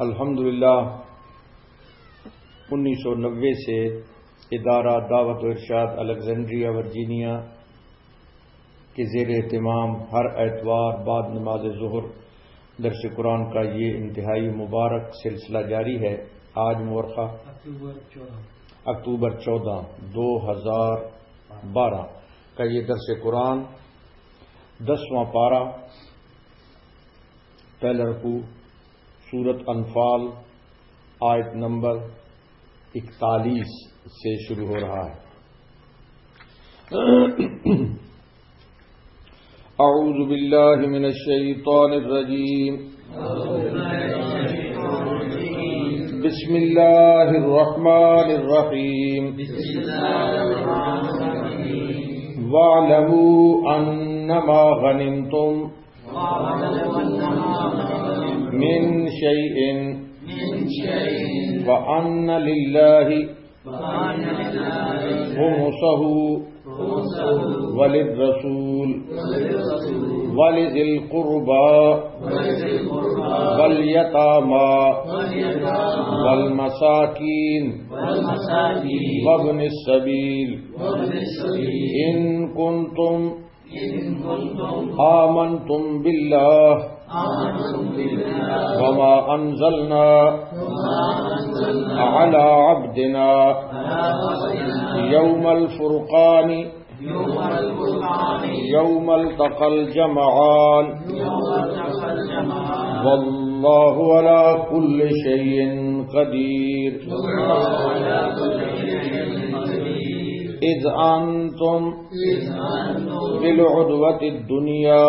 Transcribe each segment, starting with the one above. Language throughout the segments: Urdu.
الحمدللہ 1990 سے ادارہ دعوت و ارشاد الیگزینڈریا ورجینیا کے زیر اہتمام ہر اتوار بعد نماز ظہر درس قرآن کا یہ انتہائی مبارک سلسلہ جاری ہے۔ آج مورخہ اکتوبر 14 2012 کا یہ درس قرآن 10واں پارہ پہلا رکوع سورۃ انفال آیت نمبر 41 سے شروع ہو رہا ہے۔ اعوذ باللہ من الشیطان الرجیم، بسم اللہ الرحمن الرحیم، وَاعْلَمُوا أَنَّمَا غَنِمْتُم مِّن شَيْءٍ وَأَنَّ لِلَّهِ خُمُسَهُ وَلِلرَّسُولِ وَلِذِي الْقُرْبَى وَالْيَتَامَى وَالْمَسَاكِينِ وَابْنِ السَّبِيلِ إِن كُنتُمْ آمنتم بالله وما أنزلنا على عبدنا يوم الفرقان يوم التقى الجمعان والله على كل شيء قدير إذ أنتم بالعدوة الدنيا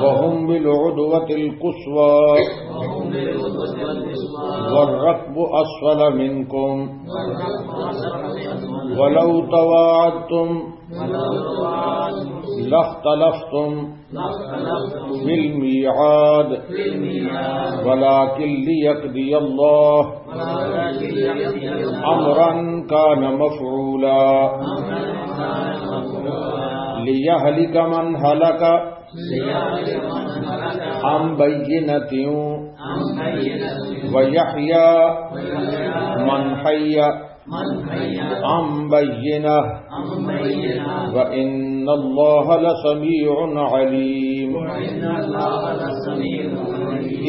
وهم بالعدوة القصوى والركب أسفل منكم ولو تواعدتم لاختلفتم بالميعاد ولكن ليقضي الله أمرا كان مفعولا ليهلك من هلك عن بينة ويحيى من حي عن بينة وإن الله لسميع عليم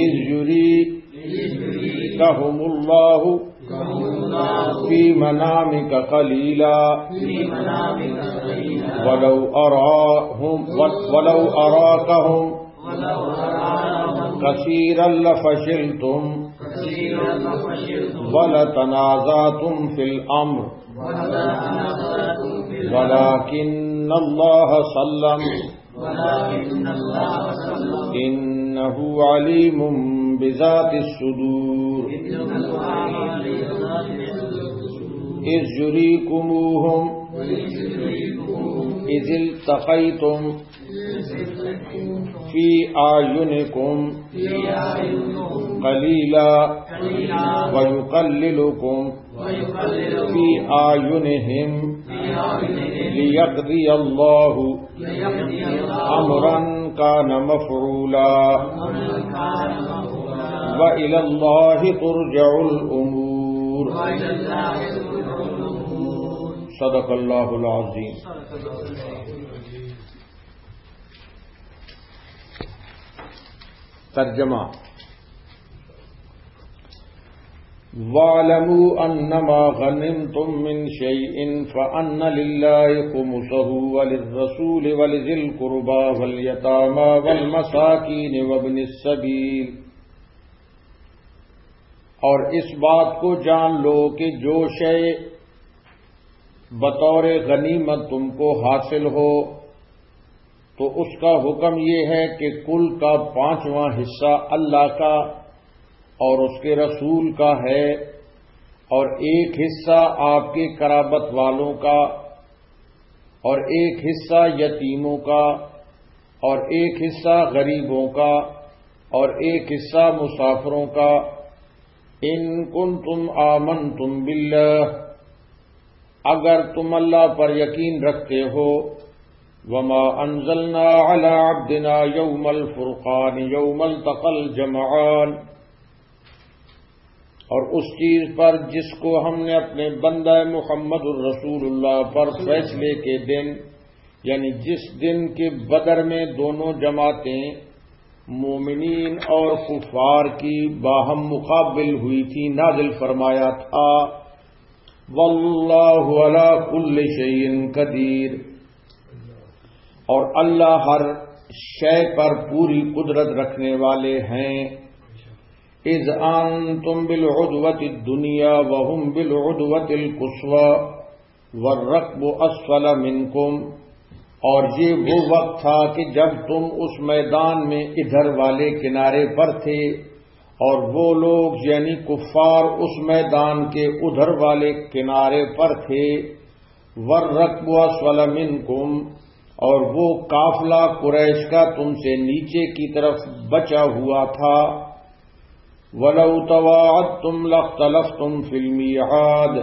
إذ يريكهم الله في منامك قليلا ولو أراكهم كثيرا لفشلتم ولتنازعتم في الأمر ولكن الله سلم إنه عليم بذات الصدور إذ يريكموهم إذ التقيتم في أعينكم قليلا ويقللكم في أعينهم ليقضي الله أمرا كان مفعولا وإلى الله ترجع الأمور صدق اللہ العظیم۔ ترجمہ: وَاعْلَمُوا أَنَّمَا غَنِمْتُم مِّن شَيْءٍ فَأَنَّ لِلَّهِ خُمُسَهُ وَلِلرَّسُولِ وَلِذِي الْقُرْبَى وَالْيَتَامَى وَالْمَسَاكِينِ وَابْنِ السَّبِيلِ، اور اس بات کو جان لو کہ جو شے بطور غنیمت تم کو حاصل ہو تو اس کا حکم یہ ہے کہ کل کا 5واں حصہ اللہ کا اور اس کے رسول کا ہے، اور ایک حصہ آپ کے قرابت والوں کا، اور ایک حصہ یتیموں کا، اور ایک حصہ غریبوں کا، اور ایک حصہ مسافروں کا۔ ان کنتم آمنتم باللہ، اگر تم اللہ پر یقین رکھتے ہو، وما انزلنا على عبدنا يوم الفرقان يوم التقى الجمعان، اور اس چیز پر جس کو ہم نے اپنے بندہ محمد الرسول اللہ پر فیصلے کے دن، یعنی جس دن کے بدر میں دونوں جماعتیں مومنین اور کفار کی باہم مقابل ہوئی تھی، نازل فرمایا تھا واللہ علی کل شیء قدیر، اور اللہ ہر شے پر پوری قدرت رکھنے والے ہیں۔ اذ انتم بالعدوۃ الدنیا وهم بالعدوۃ القصوى والركب اسفل منکم، اور یہ وہ وقت تھا کہ جب تم اس میدان میں ادھر والے کنارے پر تھے اور وہ لوگ یعنی کفار اس میدان کے ادھر والے کنارے پر تھے۔ والركب اسفل منکم، اور وہ قافلہ قریش کا تم سے نیچے کی طرف بچا ہوا تھا۔ وَلَوْ تَوَاعَدْتُمْ لَاخْتَلَفْتُمْ فِي الْمِيعَادِ،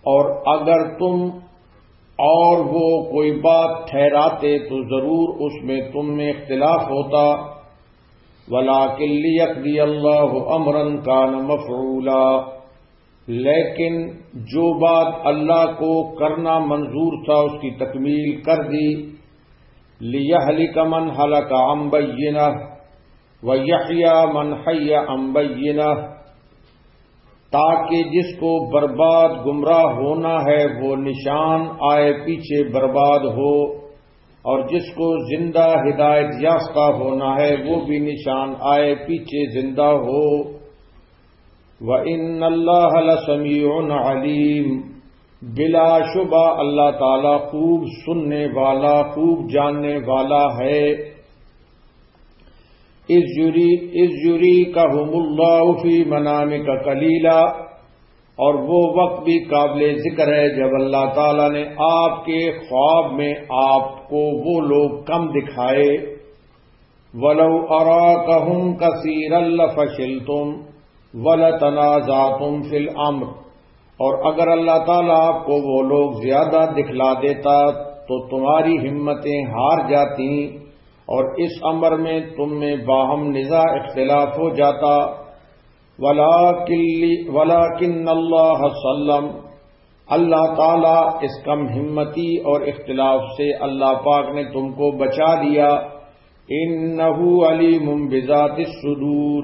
اور اگر تم اور وہ کوئی بات ٹھہراتے تو ضرور اس میں تم میں اختلاف ہوتا۔ وَلَٰكِن لِّيَقْضِيَ اللَّهُ أَمْرًا كَانَ مَفْعُولًا، لیکن جو بات اللہ کو کرنا منظور تھا اس کی تکمیل کر دی۔ لِيَهْلِكَ مَنْ هَلَكَ عَن بَيِّنَةٍ وَيَحْيَىٰ مَنْ حَيَّ عَن بَيِّنَةٍ، تاکہ جس کو برباد گمراہ ہونا ہے وہ نشان آئے پیچھے برباد ہو، اور جس کو زندہ ہدایت یافتہ ہونا ہے وہ بھی نشان آئے پیچھے زندہ ہو۔ وَإِنَّ اللَّهَ لَسَمِيعٌ عَلِيمٌ، بلا شبہ اللہ تعالی خوب سننے والا خوب جاننے والا ہے۔ اذ یریکہم اللہ فی منامک قلیلا، اور وہ وقت بھی قابل ذکر ہے جب اللہ تعالی نے آپ کے خواب میں آپ کو وہ لوگ کم دکھائے۔ وَلَوْ أَرَاكَهُمْ كَثِيرًا لَفَشِلْتُمْ وَلَتَنَازَعْتُمْ فِي الْأَمْرِ، اور اگر اللہ تعالیٰ آپ کو وہ لوگ زیادہ دکھلا دیتا تو تمہاری ہمتیں ہار جاتی اور اس امر میں تم میں باہم نزاع اختلاف ہو جاتا۔ وَلَٰكِنَّ اللَّهَ سَلَّمَ، اللہ تعالیٰ اس کم ہمتی اور اختلاف سے اللہ پاک نے تم کو بچا لیا۔ إِنَّهُ عَلِيمٌ بِذَاتِ الصُّدُورِ،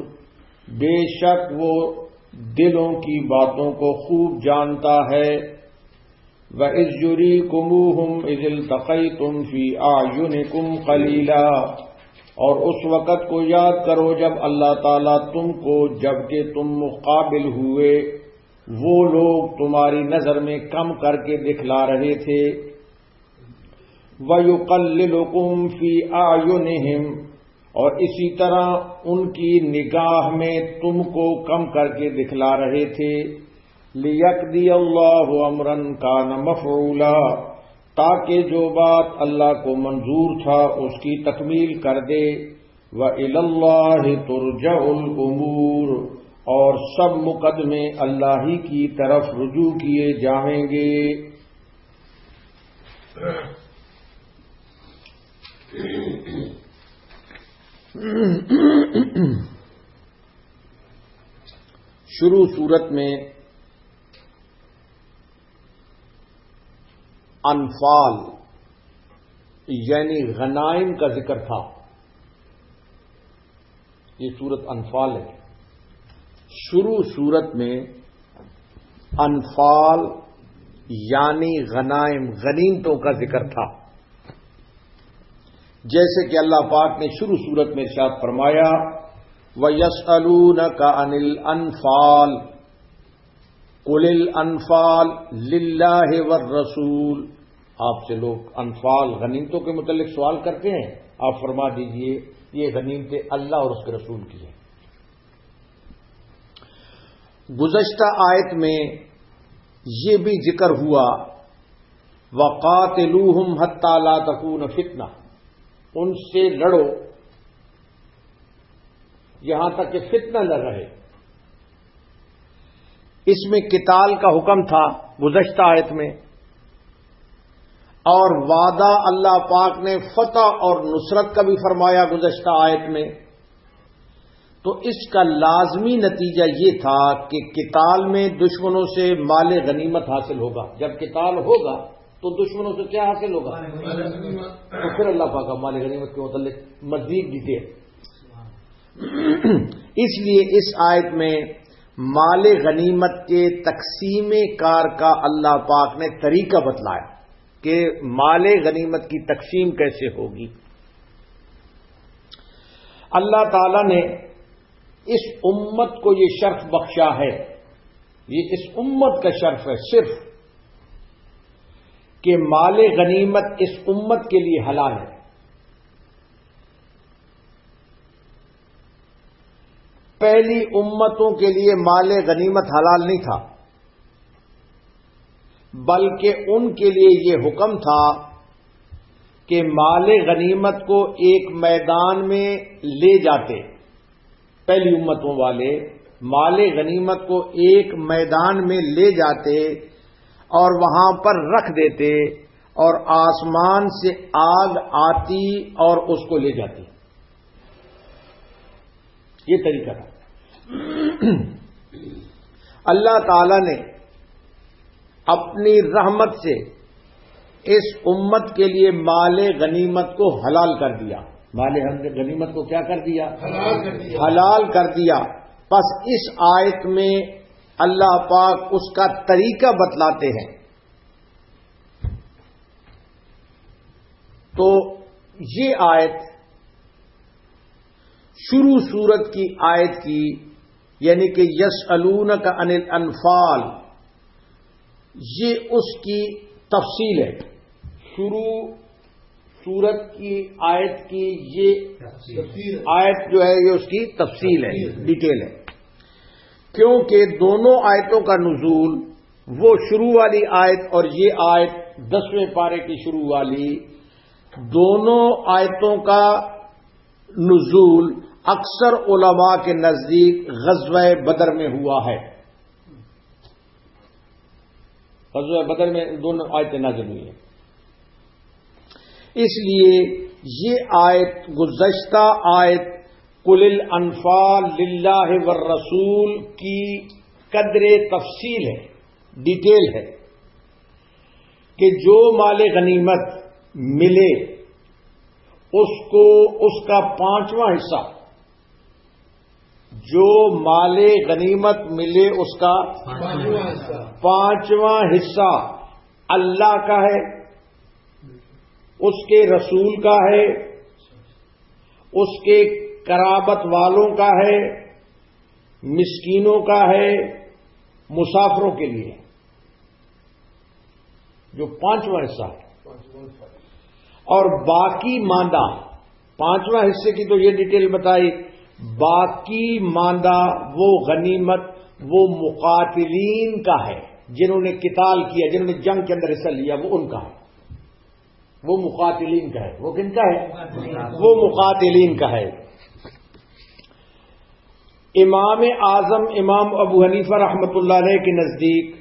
بے شک وہ دلوں کی باتوں کو خوب جانتا ہے۔ وَإِذْ يُرِيكُمُوهُمْ إِذِ الْتَقَيْتُمْ فِي أَعْيُنِكُمْ قَلِيلًا، اور اس وقت کو یاد کرو جب اللہ تعالیٰ تم کو جبکہ تم مقابل ہوئے وہ لوگ تمہاری نظر میں کم کر کے دکھلا رہے تھے۔ وَيُقَلِّلُكُمْ فِي أَعْيُنِهِمْ، اور اسی طرح ان کی نگاہ میں تم کو کم کر کے دکھلا رہے تھے۔ لِيَقْضِيَ اللَّهُ أَمْرًا كَانَ مَفْعُولًا، تاکہ جو بات اللہ کو منظور تھا اس کی تکمیل کر دے۔ وَإِلَى اللَّهِ تُرْجَعُ الْأُمُورُ، اور سب مقدمے اللہ ہی کی طرف رجوع کیے جائیں گے۔ شروع صورت میں انفال یعنی غنائم کا ذکر تھا۔ یہ سورت انفال ہے۔ شروع صورت میں انفال یعنی غنائم غنیمتوں کا ذکر تھا، جیسے کہ اللہ پاک نے شروع صورت میں ارشاد فرمایا وَيَسْأَلُونَكَ عَنِ الْأَنْفَالِ قُلِ الْأَنْفَالُ لِلَّهِ وَالرَّسُولِ، آپ سے لوگ انفال غنیمتوں کے متعلق سوال کرتے ہیں، آپ فرما دیجئے یہ غنیمتیں اللہ اور اس کے رسول کی ہیں۔ گزشتہ آیت میں یہ بھی ذکر ہوا وَقَاتِلُوهُمْ حَتَّى لَا تَكُونَ فِتْنَةٌ، ان سے لڑو یہاں تک کہ فتنہ نہ رہے۔ اس میں قتال کا حکم تھا گزشتہ آیت میں، اور وعدہ اللہ پاک نے فتح اور نصرت کا بھی فرمایا گزشتہ آیت میں۔ تو اس کا لازمی نتیجہ یہ تھا کہ قتال میں دشمنوں سے مال غنیمت حاصل ہوگا. جب قتال ہوگا تو دشمنوں سے کیا حاصل ہوگا؟ تو پھر اللہ پاک مال غنیمت کے متعلق مزید ڈیٹیل. اس لیے اس آیت میں مال غنیمت کے تقسیم کار کا اللہ پاک نے طریقہ بتلایا کہ مال غنیمت کی تقسیم کیسے ہوگی. اللہ تعالی نے اس امت کو یہ شرف بخشا ہے، یہ اس امت کا شرف ہے صرف کہ مال غنیمت اس امت کے لیے حلال ہے. پہلی امتوں کے لیے مال غنیمت حلال نہیں تھا، بلکہ ان کے لیے یہ حکم تھا کہ مال غنیمت کو ایک میدان میں لے جاتے. پہلی امتوں والے مال غنیمت کو ایک میدان میں لے جاتے اور وہاں پر رکھ دیتے اور آسمان سے آگ آتی اور اس کو لے جاتی. یہ طریقہ تھا. اللہ تعالی نے اپنی رحمت سے اس امت کے لیے مال غنیمت کو حلال کر دیا. مال غنیمت کو کیا کر دیا؟ حلال کر دیا. پس اس آیت میں اللہ پاک اس کا طریقہ بتلاتے ہیں. تو یہ آیت شروع سورت کی آیت کی، یعنی کہ یسألونک عن الانفال، یہ اس کی تفصیل ہے. شروع سورت کی آیت کی یہ آیت جو ہے یہ اس کی تفصیل ہے، ڈیٹیل ہے. کیونکہ دونوں آیتوں کا نزول، وہ شروع والی آیت اور یہ آیت 10ویں پارے کی شروع والی، دونوں آیتوں کا نزول اکثر علماء کے نزدیک غزوہ بدر میں ہوا ہے. غزوہ بدر میں دونوں آیتیں نازل ہوئی ہیں. اس لیے یہ آیت گزشتہ آیت قل الانفال للہ والرسول کی قدر تفصیل ہے، ڈیٹیل ہے کہ جو مال غنیمت ملے اس کو اس کا 5واں حصہ، جو مال غنیمت ملے اس کا 5واں حصہ اللہ کا ہے، اس کے رسول کا ہے، اس کے قرابت والوں کا ہے، مسکینوں کا ہے، مسافروں کے لیے جو 5واں حصہ ہے. اور باقی ماندہ 5واں حصے کی تو یہ ڈیٹیل بتائی، باقی ماندہ وہ غنیمت وہ مقاتلین کا ہے، جنہوں نے قتال کیا، جنہوں نے جنگ کے اندر حصہ لیا، وہ ان کا ہے، وہ مقاتلین کا ہے. وہ کن کا ہے؟ وہ مقاتلین کا ہے. امام اعظم امام ابو حنیفہ رحمۃ اللہ علیہ کے نزدیک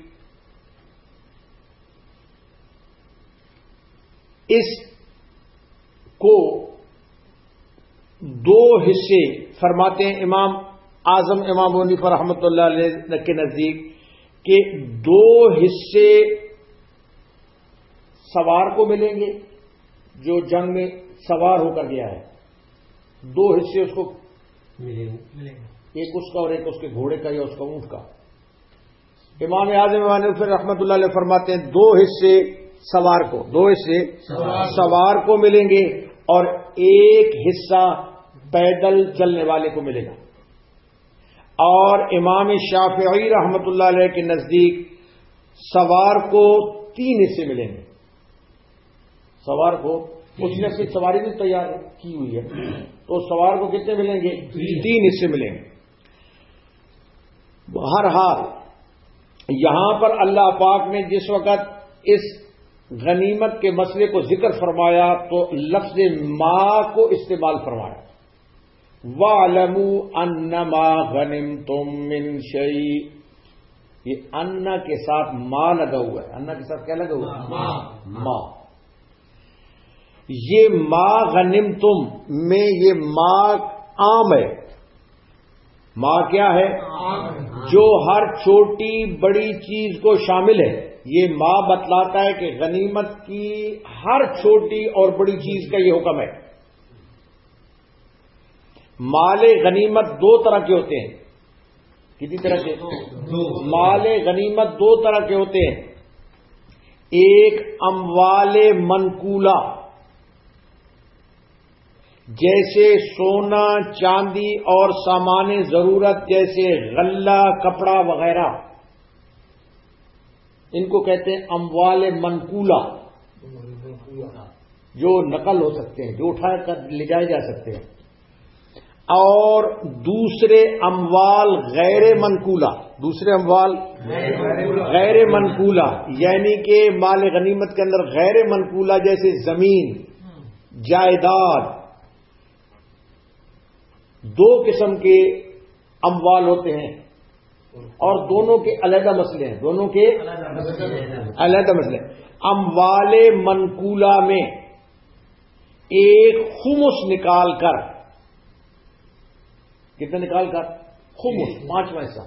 اس کو 2 حصے فرماتے ہیں. امام اعظم امام ابو حنیفہ رحمۃ اللہ علیہ کے نزدیک کہ 2 حصے سوار کو ملیں گے جو جنگ میں سوار ہو کر گیا ہے، 2 حصے اس کو ملیں گے، ایک اس کا اور ایک اس کے گھوڑے کا یا اس کا اونٹ کا. امام اعظم امام حنیفہ رحمۃ اللہ علیہ فرماتے ہیں 2 حصے سوار کو، 2 حصے سوار کو ملیں گے اور 1 حصہ پیدل چلنے والے کو ملے گا. اور امام شافعی رحمۃ اللہ علیہ کے نزدیک سوار کو 3 حصے ملیں گے. سوار کو اس نے اپنی سواری بھی تیار کی ہوئی ہے، تو سوار کو کتنے ملیں گے؟ 3 حصے ملیں گے. بہرحال یہاں پر اللہ پاک نے جس وقت اس غنیمت کے مسئلے کو ذکر فرمایا تو لفظ ما کو استعمال فرمایا. وَاعْلَمُوا أَنَّمَا غَنِمْتُم مِّن شَيْءٍ، یہ انا کے ساتھ ما لگا ہوا ہے. انا کے ساتھ کیا لگا ہوا ہے؟ ما. یہ ما غنمتم میں یہ ما عام ہے، ما کیا ہے؟ جو ہر چھوٹی بڑی چیز کو شامل ہے. یہ ما بتلاتا ہے کہ غنیمت کی ہر چھوٹی اور بڑی چیز کا یہ حکم ہے. مال غنیمت دو طرح کے ہوتے ہیں. کتنی طرح کے؟ مال غنیمت دو طرح کے ہوتے ہیں. ایک اموال منقولہ، جیسے سونا چاندی اور سامان ضرورت جیسے غلہ کپڑا وغیرہ، ان کو کہتے ہیں اموال منقولہ، جو نقل ہو سکتے ہیں، جو اٹھا کر لے جائے جا سکتے ہیں. اور دوسرے اموال غیر منقولہ، دوسرے اموال غیر منقولہ یعنی کہ مال غنیمت کے اندر غیر منقولہ جیسے زمین جائیداد، دو قسم کے اموال ہوتے ہیں اور دونوں کے علیحدہ مسئلے ہیں. دونوں کے علیحدہ مسئلے. اموال منقولہ میں ایک خمس نکال کر، کتنے نکال کر؟ خمس، پانچواں حصہ.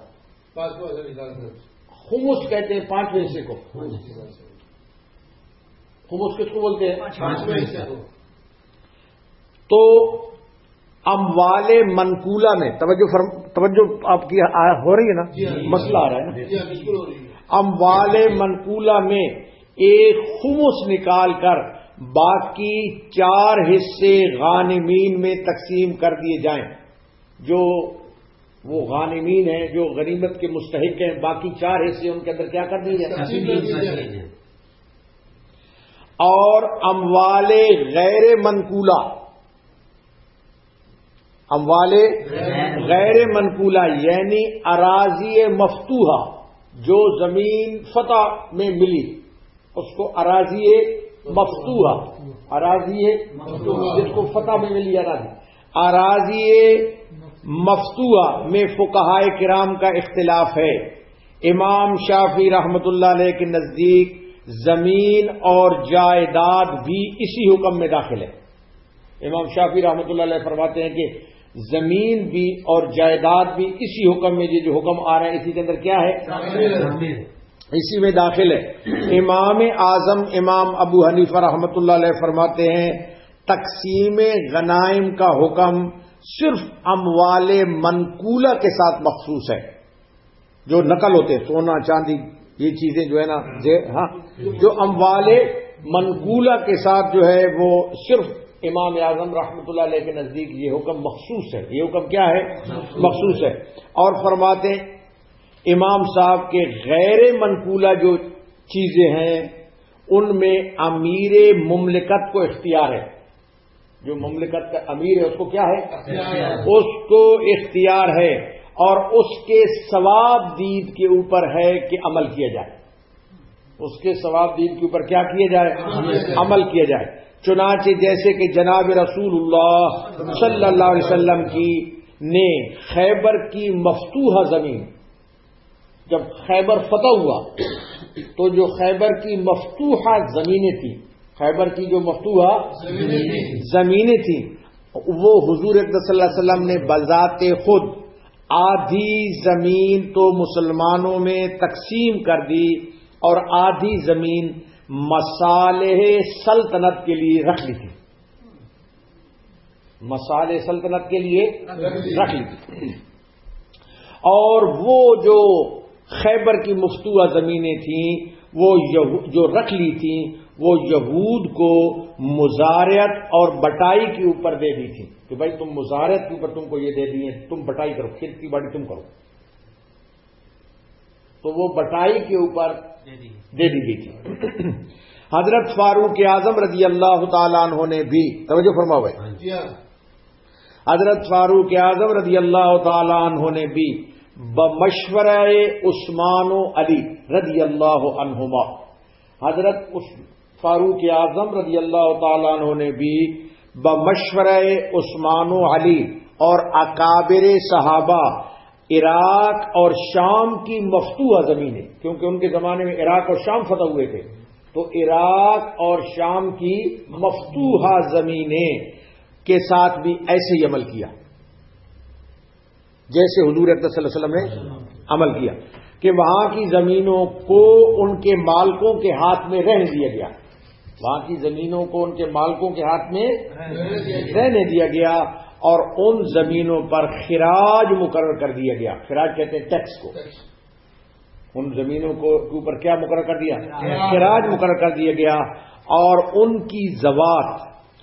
خمس کہتے ہیں پانچویں حصے کو. خمس کس کو بولتے ہیں؟ پانچویں حصے. تو اموال منقولہ میں توجہ آپ کی ہو رہی ہے نا؟ مسئلہ آ رہا ہے نا. اموال منقولہ میں ایک خمس نکال کر باقی 4 حصے غانمین میں تقسیم کر دیے جائیں. جو وہ غانمین ہیں، جو غنیمت کے مستحق ہیں، باقی 4 حصے ان کے اندر کیا کر دیے جائیں. اور اموال غیر منقولہ، اموال غیر منقولہ یعنی اراضی مفتوحہ، جو زمین فتح میں ملی اس کو اراضی مفتوحہ، اراضی جس کو فتح میں ملی اراضی مفتوحہ میں فقہائے کرام کا اختلاف ہے. امام شافعی رحمۃ اللہ علیہ کے نزدیک زمین اور جائیداد بھی اسی حکم میں داخل ہے. امام شافعی رحمۃ اللہ علیہ فرماتے ہیں کہ زمین بھی اور جائیداد بھی اسی حکم میں، جو حکم آ رہا ہے اسی کے اندر کیا ہے؟ اسی میں داخل ہے. امام اعظم امام ابو حنیفہ رحمۃ اللہ علیہ فرماتے ہیں تقسیم غنائم کا حکم صرف اموال منقولہ کے ساتھ مخصوص ہے. جو نقل ہوتے ہیں، سونا چاندی، یہ چیزیں جو ہے نا، ہاں، جو اموال منقولہ کے ساتھ جو ہے وہ صرف امام اعظم رحمۃ اللہ علیہ کے نزدیک یہ حکم مخصوص ہے. یہ حکم کیا ہے؟ مخصوص ہے. اور فرماتے ہیں امام صاحب کے غیر منقولہ جو چیزیں ہیں ان میں امیر مملکت کو اختیار ہے. جو مملکت کا امیر ہے اس کو کیا ہے؟ اس کو اختیار ہے، اور اس کے ثواب دید کے اوپر ہے کہ عمل کیا جائے. اس کے ثواب دید کے اوپر کیا کیا جائے؟ عمل کیا جائے. چنانچہ جیسے کہ جناب رسول اللہ صلی اللہ علیہ وسلم کی نے خیبر کی مفتوحہ زمین، جب خیبر فتح ہوا تو جو خیبر کی مفتوحہ زمینیں تھیں، خیبر کی جو مفتوحہ زمینیں تھیں، وہ حضور اقدس صلی اللہ علیہ وسلم نے بذات خود آدھی زمین تو مسلمانوں میں تقسیم کر دی اور آدھی زمین مصالح سلطنت کے لیے رکھ لی تھی. مصالح سلطنت کے لیے رکھ لی تھی. اور وہ جو خیبر کی مفتوحہ زمینیں تھیں وہ جو رکھ لی تھیں وہ یہود کو مزارعت اور بٹائی کے اوپر دے دی تھی کہ بھائی تم مزارعت کے اوپر تم کو یہ دے دیے، تم بٹائی کرو، کھیتی باڑی تم کرو. تو وہ بٹائی کے اوپر دے دی گئی تھی. حضرت فاروق اعظم رضی اللہ تعالیٰ عنہ نے بھی، توجہ فرماؤ بھائی، حضرت فاروق اعظم رضی اللہ تعالیٰ عنہ نے بھی بمشورہ عثمان و علی رضی اللہ عنہما، حضرت فاروق اعظم رضی اللہ تعالیٰ عنہ نے بھی بمشورہ عثمان و علی اور اکابر صحابہ عراق اور شام کی مفتوحہ زمینیں، کیونکہ ان کے زمانے میں عراق اور شام فتح ہوئے تھے، تو عراق اور شام کی مفتوحہ زمینیں کے ساتھ بھی ایسے ہی عمل کیا. جیسے حضور اکرم صلی اللہ علیہ وسلم نے عمل کیا کہ وہاں کی زمینوں کو ان کے مالکوں کے ہاتھ میں رہنے دیا گیا، وہاں کی زمینوں کو ان کے مالکوں کے ہاتھ میں رہنے دیا گیا، اور ان زمینوں پر خراج مقرر کر دیا گیا۔ خراج کہتے ہیں ٹیکس کو۔ ان زمینوں کے اوپر کیا مقرر کر دیا؟ خراج مقرر کر دیا گیا، اور ان کی زوات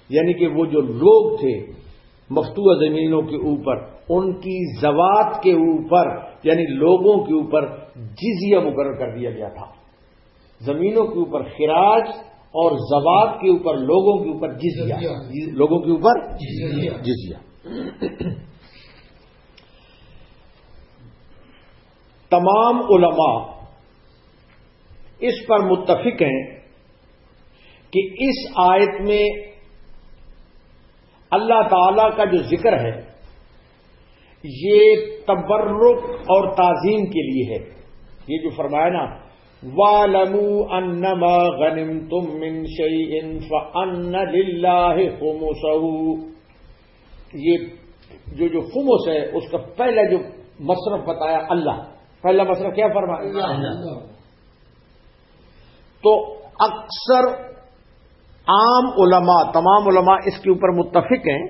یعنی کہ وہ جو لوگ تھے مفتوح زمینوں کے اوپر، ان کی زوات کے اوپر یعنی لوگوں کے اوپر جزیہ مقرر کر دیا گیا تھا۔ زمینوں کے اوپر خراج اور زوات کے اوپر لوگوں کے اوپر جزیہ، لوگوں کے اوپر جزیہ۔ تمام علماء اس پر متفق ہیں کہ اس آیت میں اللہ تعالی کا جو ذکر ہے یہ تبرک اور تعظیم کے لیے ہے۔ یہ جو فرمایا نا وَاعْلَمُوا أَنَّمَا غَنِمْتُم مِّن شَيْءٍ فَأَنَّ لِلَّهِ خُمُسَهُ، یہ جو خمس ہے اس کا پہلا جو مصرف بتایا اللہ، پہلا مصرف کیا فرمایا؟ تو اکثر عام علماء، تمام علماء اس کے اوپر متفق ہیں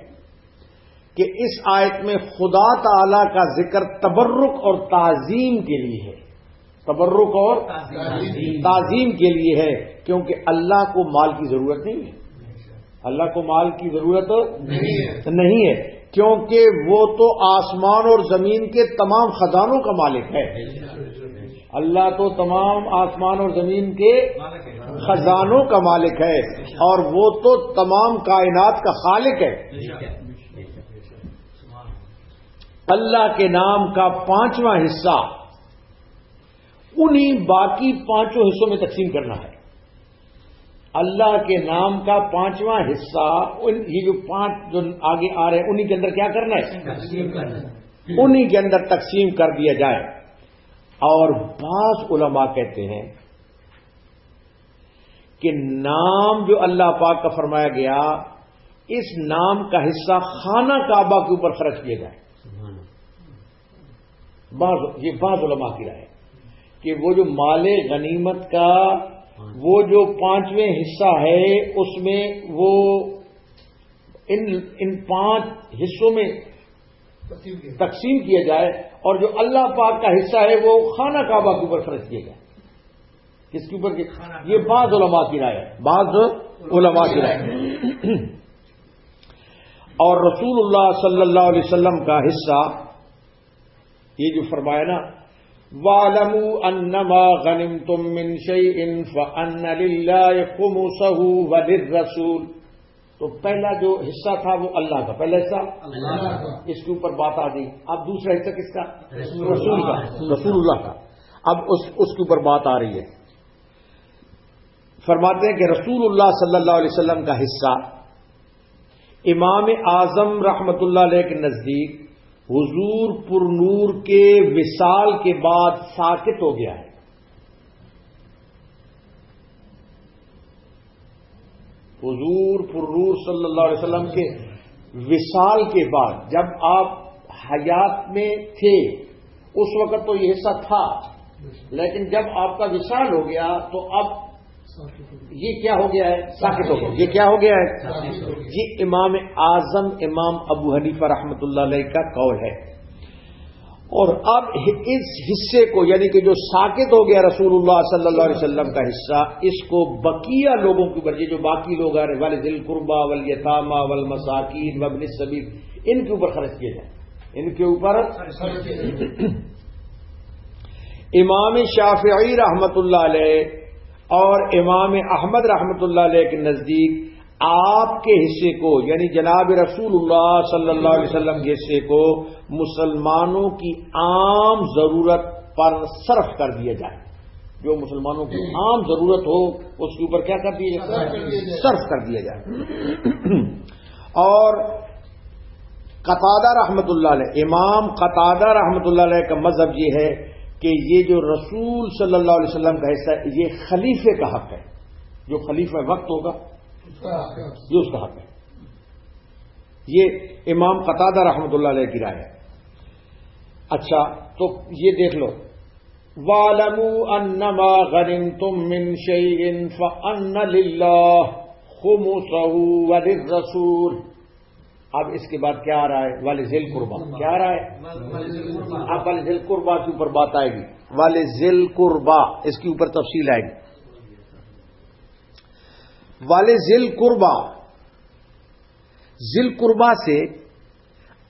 کہ اس آیت میں خدا تعالی کا ذکر تبرک اور تعظیم کے لیے ہے، تبرک اور تعظیم کے لیے ہے، کیونکہ اللہ کو مال کی ضرورت نہیں ہے، اللہ کو مال کی ضرورت نہیں ہے، کیونکہ وہ تو آسمان اور زمین کے تمام خزانوں کا مالک ہے۔ اللہ تو تمام آسمان اور زمین کے خزانوں کا مالک ہے، اور وہ تو تمام کائنات کا خالق ہے۔ اللہ کے نام کا 5واں حصہ انہی باقی 5 حصوں میں تقسیم کرنا ہے۔ اللہ کے نام کا 5واں حصہ یہ جو 5 جو آگے آ رہے ہیں انہی کے اندر کیا کرنا ہے؟ انہی کے اندر تقسیم کر دیا جائے۔ اور بعض علماء کہتے ہیں کہ نام جو اللہ پاک کا فرمایا گیا اس نام کا حصہ خانہ کعبہ کے اوپر خرچ کیا جائے۔ یہ بعض علماء کی رائے ہے کہ وہ جو مال غنیمت کا وہ جو 5واں حصہ ہے اس میں وہ ان 5 حصوں میں تقسیم کیا جائے، اور جو اللہ پاک کا حصہ ہے وہ خانہ کعبہ کے اوپر خرچ کیا جائے۔ کس کے اوپر؟ یہ بعض علماء کی رائے ہے، بعض علماء کی رائے ہے۔ اور رسول اللہ صلی اللہ علیہ وسلم کا حصہ یہ جو فرمایا نا وَاعْلَمُوا أَنَّمَا غَنِمْتُم مِّن شَيْءٍ فَأَنَّ لِلَّهِ خُمُسَهُ وَلِلرَّسُولِ، تو پہلا جو حصہ تھا وہ اللہ کا، پہلا حصہ اللہ کا، اس کے اوپر بات آ گئی۔ اب دوسرا حصہ کس کا؟ رسول کا، رسول اللہ کا۔ اب اس کے اوپر بات آ رہی ہے۔ فرماتے ہیں کہ رسول اللہ صلی اللہ علیہ وسلم کا حصہ امام اعظم رحمت اللہ علیہ کے نزدیک حضور پر نور کے وصال کے بعد ساکت ہو گیا ہے۔ حضور پر نور صلی اللہ علیہ وسلم کے وصال کے بعد، جب آپ حیات میں تھے اس وقت تو یہ حصہ تھا، لیکن جب آپ کا وصال ہو گیا تو اب یہ کیا ہو گیا ہے؟ ساکت ہو گیا۔ یہ کیا ہو گیا ہے؟ یہ امام اعظم امام ابو حنیفہ رحمۃ اللہ علیہ کا قول ہے۔ اور اب اس حصے کو یعنی کہ جو ساکت ہو گیا رسول اللہ صلی اللہ علیہ وسلم کا حصہ، اس کو بقیہ لوگوں کے اوپر، یہ جو باقی لوگ آ رہے والذی القربى والیتامى والمساکین وابن السبیل، ان کے اوپر خرچ کیے جائیں، ان کے اوپر۔ امام شافعی رحمۃ اللہ علیہ اور امام احمد رحمۃ اللہ علیہ کے نزدیک آپ کے حصے کو یعنی جناب رسول اللہ صلی اللہ علیہ وسلم کے حصے کو مسلمانوں کی عام ضرورت پر صرف کر دیا جائے، جو مسلمانوں کی عام ضرورت ہو اس کے اوپر کیا کر دیا جائے؟ صرف کر دیا جائے۔ اور قتادہ رحمۃ اللہ علیہ، امام قتادہ رحمۃ اللہ علیہ کا مذہب یہ ہے کہ یہ جو رسول صلی اللہ علیہ وسلم کا حصہ ہے یہ خلیفے کا حق ہے، جو خلیفہ وقت ہوگا یہ اس کا حق ہے۔ یہ امام قتادہ رحمۃ اللہ علیہ کی رائے ہے۔ اچھا تو یہ دیکھ لو، وَاعْلَمُوا أَنَّمَا غَنِمْتُم مِّن شَيْءٍ فَأَنَّ لِلَّهِ خُمُسَهُ وَلِلرَّسُولِ. اب اس کے بعد کیا آ رہا ہے؟ وَلِذِي الْقُرْبَىٰ. کیا آ رہا ہے؟ اب وَلِذِي الْقُرْبَىٰ کے اوپر بات آئے گی. وَلِذِي الْقُرْبَىٰ اس کی اوپر تفصیل آئے گی. وَلِذِي الْقُرْبَىٰ، ذی القربیٰ سے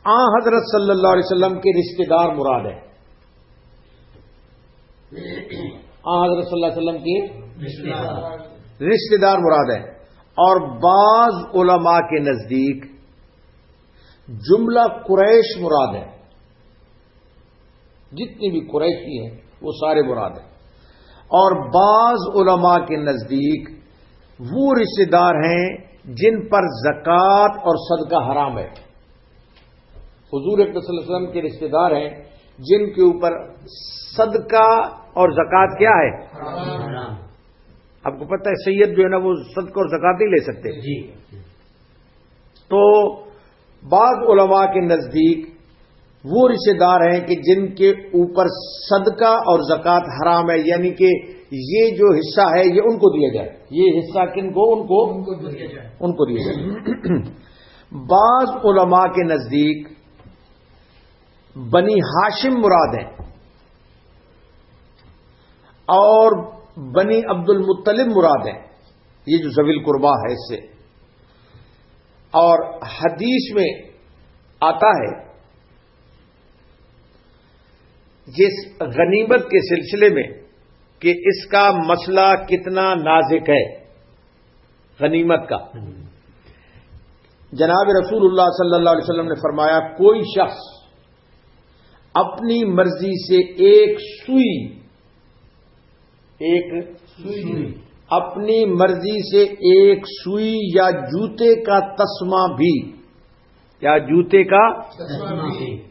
حضرت صلی اللہ علیہ وسلم کے رشتہ دار مراد ہے. حضرت صلی اللہ علیہ وسلم کی رشتہ دار مراد ہے. اور بعض علماء کے نزدیک جملہ قریش مراد ہے. جتنی بھی قریشی ہیں وہ سارے مراد ہیں. اور بعض علماء کے نزدیک وہ رشتہ دار ہیں جن پر زکوٰۃ اور صدقہ حرام ہے. حضور اکرم صلی اللہ علیہ وسلم کے رشتہ دار ہیں جن کے اوپر صدقہ اور زکوٰۃ کیا ہے؟ حرام. آپ کو پتہ ہے سید جو ہے نا وہ صدقہ اور زکوٰۃ نہیں لے سکتے. تو بعض علماء کے نزدیک وہ رشتہ دار ہیں کہ جن کے اوپر صدقہ اور زکوٰۃ حرام ہے، یعنی کہ یہ جو حصہ ہے یہ ان کو دیا جائے. یہ حصہ کن کو؟ ان کو دیا جائے. بعض علماء کے نزدیک بنی ہاشم مراد ہیں اور بنی عبد المطلب مراد ہیں. یہ جو ذوی القربیٰ ہے اس سے. اور حدیث میں آتا ہے جس غنیمت کے سلسلے میں کہ اس کا مسئلہ کتنا نازک ہے غنیمت کا. جناب رسول اللہ صلی اللہ علیہ وسلم نے فرمایا کوئی شخص اپنی مرضی سے ایک سوئی اپنی مرضی سے ایک سوئی یا جوتے کا تسمہ بھی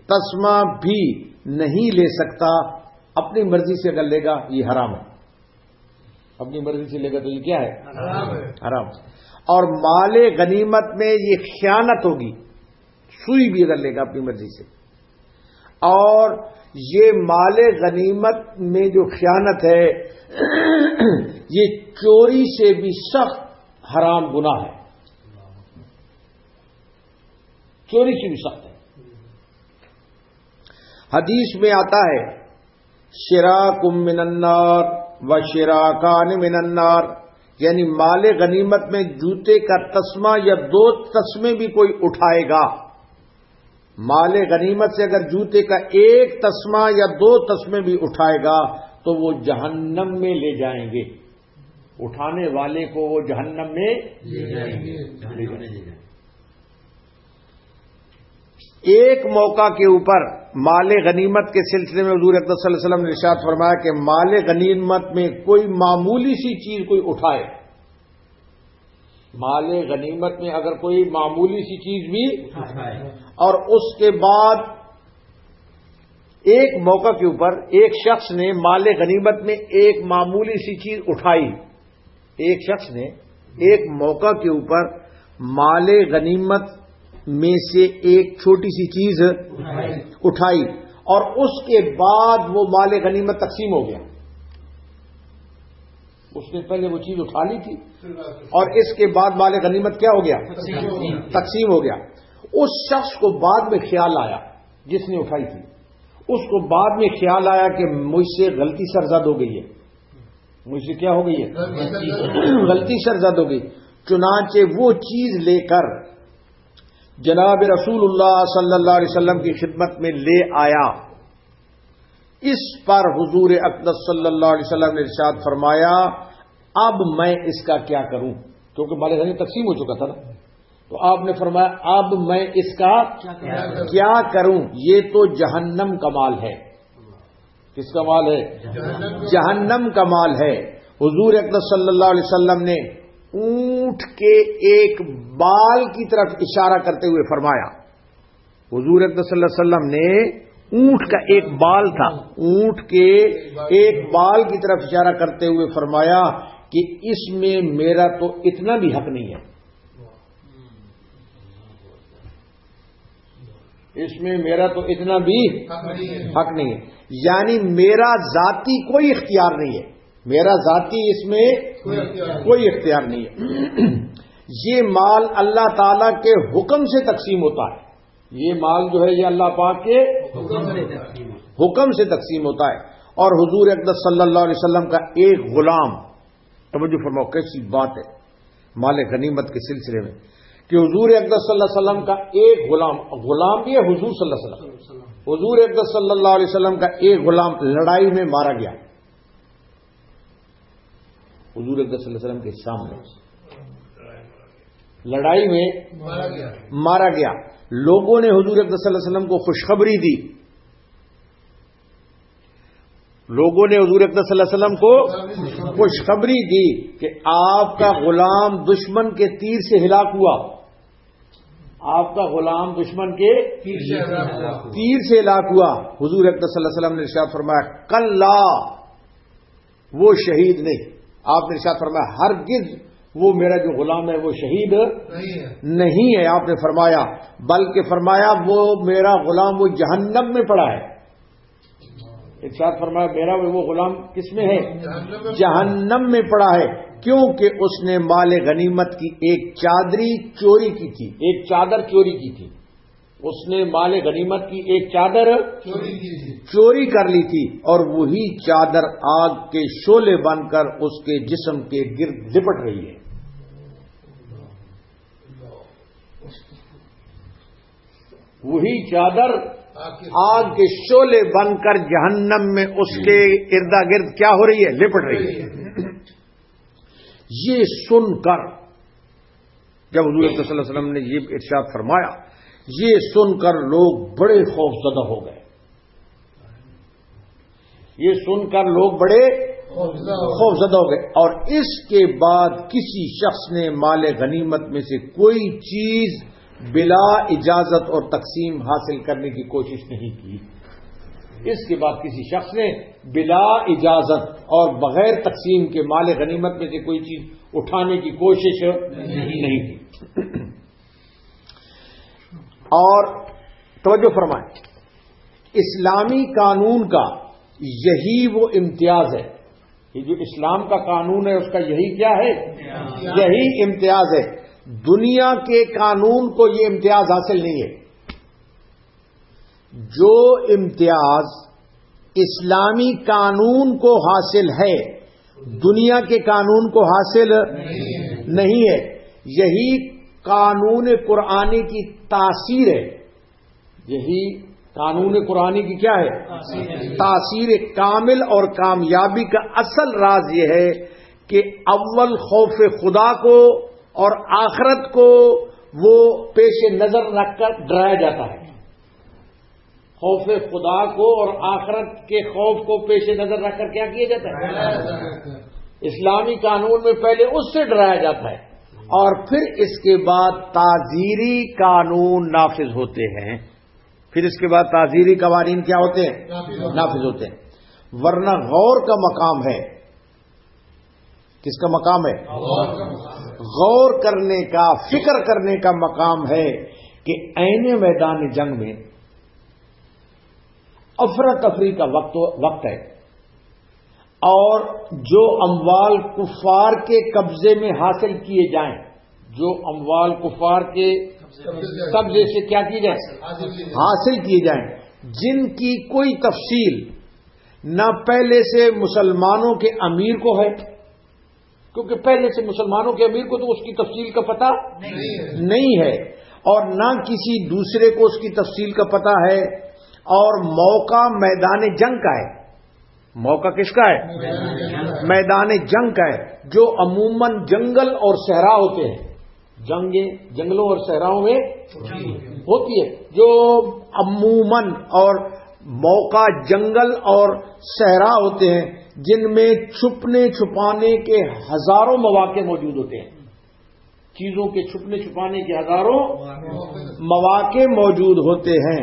تسمہ بھی نہیں لے سکتا. اپنی مرضی سے اگر لے گا یہ حرام ہے. اپنی مرضی سے لے گا تو یہ کیا ہے؟ حرام. اور مال غنیمت میں یہ خیانت ہوگی. سوئی بھی اگر لے گا اپنی مرضی سے. اور یہ مال غنیمت میں جو خیانت ہے یہ چوری سے بھی سخت حرام گناہ ہے. چوری سے بھی سخت ہے. حدیث میں آتا ہے شراک من النار و شراکان من النار، یعنی مال غنیمت میں جوتے کا تسمہ یا دو تسمے بھی کوئی اٹھائے گا. مال غنیمت سے اگر جوتے کا ایک تسمہ یا دو تسمے بھی اٹھائے گا تو وہ جہنم میں لے جائیں گے. اٹھانے والے کو وہ جہنم میں لے جائیں گے. ایک موقع کے اوپر مال غنیمت کے سلسلے میں حضور اکرم صلی اللہ علیہ وسلم نے ارشاد فرمایا کہ مال غنیمت میں کوئی معمولی سی چیز کوئی اٹھائے. مال غنیمت میں اگر کوئی معمولی سی چیز بھی اور اس کے بعد ایک موقع کے اوپر ایک شخص نے مال غنیمت میں ایک معمولی سی چیز اٹھائی. ایک شخص نے ایک موقع کے اوپر مال غنیمت میں سے ایک چھوٹی سی چیز اٹھائی اور اس کے بعد وہ مال غنیمت تقسیم ہو گیا. اس نے پہلے وہ چیز اٹھا لی تھی اور اس کے بعد مال غنیمت کیا ہو گیا؟ تقسیم ہو گیا. اس شخص کو بعد میں خیال آیا، جس نے اٹھائی تھی اس کو بعد میں خیال آیا کہ مجھ سے غلطی سرزد ہو گئی ہے. مجھ سے کیا ہو گئی ہے؟ غلطی سرزد ہو گئی. چنانچہ وہ چیز لے کر جناب رسول اللہ صلی اللہ علیہ وسلم کی خدمت میں لے آیا. اس پر حضور اقدس صلی اللہ علیہ وسلم نے ارشاد فرمایا اب میں اس کا کیا کروں، کیونکہ مال غنیمت تقسیم ہو چکا تھا نا. تو آپ نے فرمایا اب میں اس کا کیا کروں، یہ تو جہنم کا مال ہے. کس کا مال ہے؟ جہنم کا مال ہے. حضور اقدس صلی اللہ علیہ وسلم نے اونٹ کے ایک بال کی طرف اشارہ کرتے ہوئے فرمایا. حضور اقدس صلی اللہ علیہ وسلم نے اونٹ کا ایک بال تھا، اونٹ کے ایک بال کی طرف اشارہ کرتے ہوئے فرمایا کہ اس میں میرا تو اتنا بھی حق نہیں ہے. اس میں میرا تو اتنا بھی حق نہیں ہے، یعنی میرا ذاتی کوئی اختیار نہیں ہے، میرا ذاتی اس میں کوئی اختیار نہیں ہے۔ یہ مال اللہ تعالی کے حکم سے تقسیم ہوتا ہے، یہ مال جو ہے یہ اللہ پاک کے حکم سے تقسیم ہوتا ہے۔ اور حضور اقدس صلی اللہ علیہ وسلم کا ایک غلام، توجہ فرماؤ کیسی بات ہے مال غنیمت کے سلسلے میں، کہ حضور اقدس صلی اللہ علیہ وسلم کا ایک غلام بھی ہے حضور صلی اللہ علیہ وسلم، حضور اقدس صلی اللہ علیہ وسلم کا ایک غلام لڑائی میں مارا گیا، حضور اقدس صلی اللہ علیہ وسلم کے سامنے لڑائی میں مارا گیا۔ لوگوں نے حضور اقدس صلی اللہ علیہ وسلم کو خوشخبری دی، لوگوں نے حضور اقدس صلی اللہ علیہ وسلم کو خوشخبری دی کہ آپ کا غلام دشمن کے تیر سے ہلاک ہوا، آپ کا غلام دشمن کے تیر سے ہلاک ہوا۔ حضور اقدس صلی اللہ علیہ وسلم نے ارشاد فرمایا کلا، وہ شہید نہیں۔ آپ نے ارشاد فرمایا ہرگز وہ میرا جو غلام ہے وہ شہید نہیں ہے، آپ نے فرمایا، بلکہ فرمایا وہ میرا غلام وہ جہنم میں پڑا ہے۔ ارشاد فرمایا میرا وہ غلام کس میں ہے؟ جہنم میں پڑا ہے، کیونکہ اس نے مال غنیمت کی ایک چادری چوری کی تھی، ایک چادر چوری کی تھی، اس نے مال غنیمت کی ایک چادر چوری کر لی تھی، اور وہی چادر آگ کے شعلے بن کر اس کے جسم کے گرد لپٹ رہی ہے۔ وہی چادر آگ کے شعلے بن کر جہنم میں اس کے اردا گرد کیا ہو رہی ہے؟ لپٹ رہی ہے۔ یہ سن کر جب حضور صلی اللہ علیہ وسلم نے یہ ارشاد فرمایا، یہ سن کر لوگ بڑے خوف زدہ ہو گئے، یہ سن کر لوگ بڑے خوف زدہ ہو گئے، اور اس کے بعد کسی شخص نے مال غنیمت میں سے کوئی چیز بلا اجازت اور تقسیم حاصل کرنے کی کوشش نہیں کی۔ اس کے بعد کسی شخص نے بلا اجازت اور بغیر تقسیم کے مال غنیمت میں سے کوئی چیز اٹھانے کی کوشش نہیں کی۔ اور توجہ فرمائیں، اسلامی قانون کا یہی وہ امتیاز ہے، یہ جو اسلام کا قانون ہے اس کا یہی کیا ہے؟ یہی امتیاز ہے۔ دنیا کے قانون کو یہ امتیاز حاصل نہیں ہے۔ جو امتیاز اسلامی قانون کو حاصل ہے دنیا کے قانون کو حاصل نہیں ہے، یہی قانون قرآنی کی تاثیر ہے، یہی قانون قرآنی کی کیا ہے؟ تاثیر کامل اور کامیابی کا اصل راز یہ ہے کہ اول خوف خدا کو اور آخرت کو وہ پیش نظر رکھ کر ڈرایا جاتا ہے۔ خوف خدا کو اور آخرت کے خوف کو پیش نظر رکھ کر کیا کیا جاتا ہے؟ اسلامی قانون میں پہلے اس سے ڈرایا جاتا ہے، اور پھر اس کے بعد تعزیری قانون نافذ ہوتے ہیں، پھر اس کے بعد تعزیری قوانین کیا ہوتے ہیں؟ نافذ ہوتے ہیں۔ ورنہ غور کا مقام ہے، کس کا مقام ہے؟ غور کرنے کا، فکر کرنے کا مقام ہے کہ عین میدان جنگ میں افراتفری کا وقت ہے، اور جو اموال کفار کے قبضے میں حاصل کیے جائیں، جو اموال کفار کے قبضے سے کیا کی جائے؟ حاصل کیے جائیں، جن کی کوئی تفصیل نہ پہلے سے مسلمانوں کے امیر کو ہے، کیونکہ پہلے سے مسلمانوں کے امیر کو تو اس کی تفصیل کا پتہ نہیں ہے، اور نہ کسی دوسرے کو اس کی تفصیل کا پتہ ہے، اور موقع میدان جنگ کا ہے۔ موقع کس کا ہے؟ میدان جنگ کا ہے، جو عموماً جنگل اور صحرا ہوتے ہیں، جنگلوں اور صحراؤں میں ہوتی ہے، جو عموماً اور موقع جنگل اور صحرا ہوتے ہیں، جن میں چھپنے چھپانے کے ہزاروں مواقع موجود ہوتے ہیں، چیزوں کے چھپنے چھپانے کے ہزاروں مواقع موجود ہوتے ہیں۔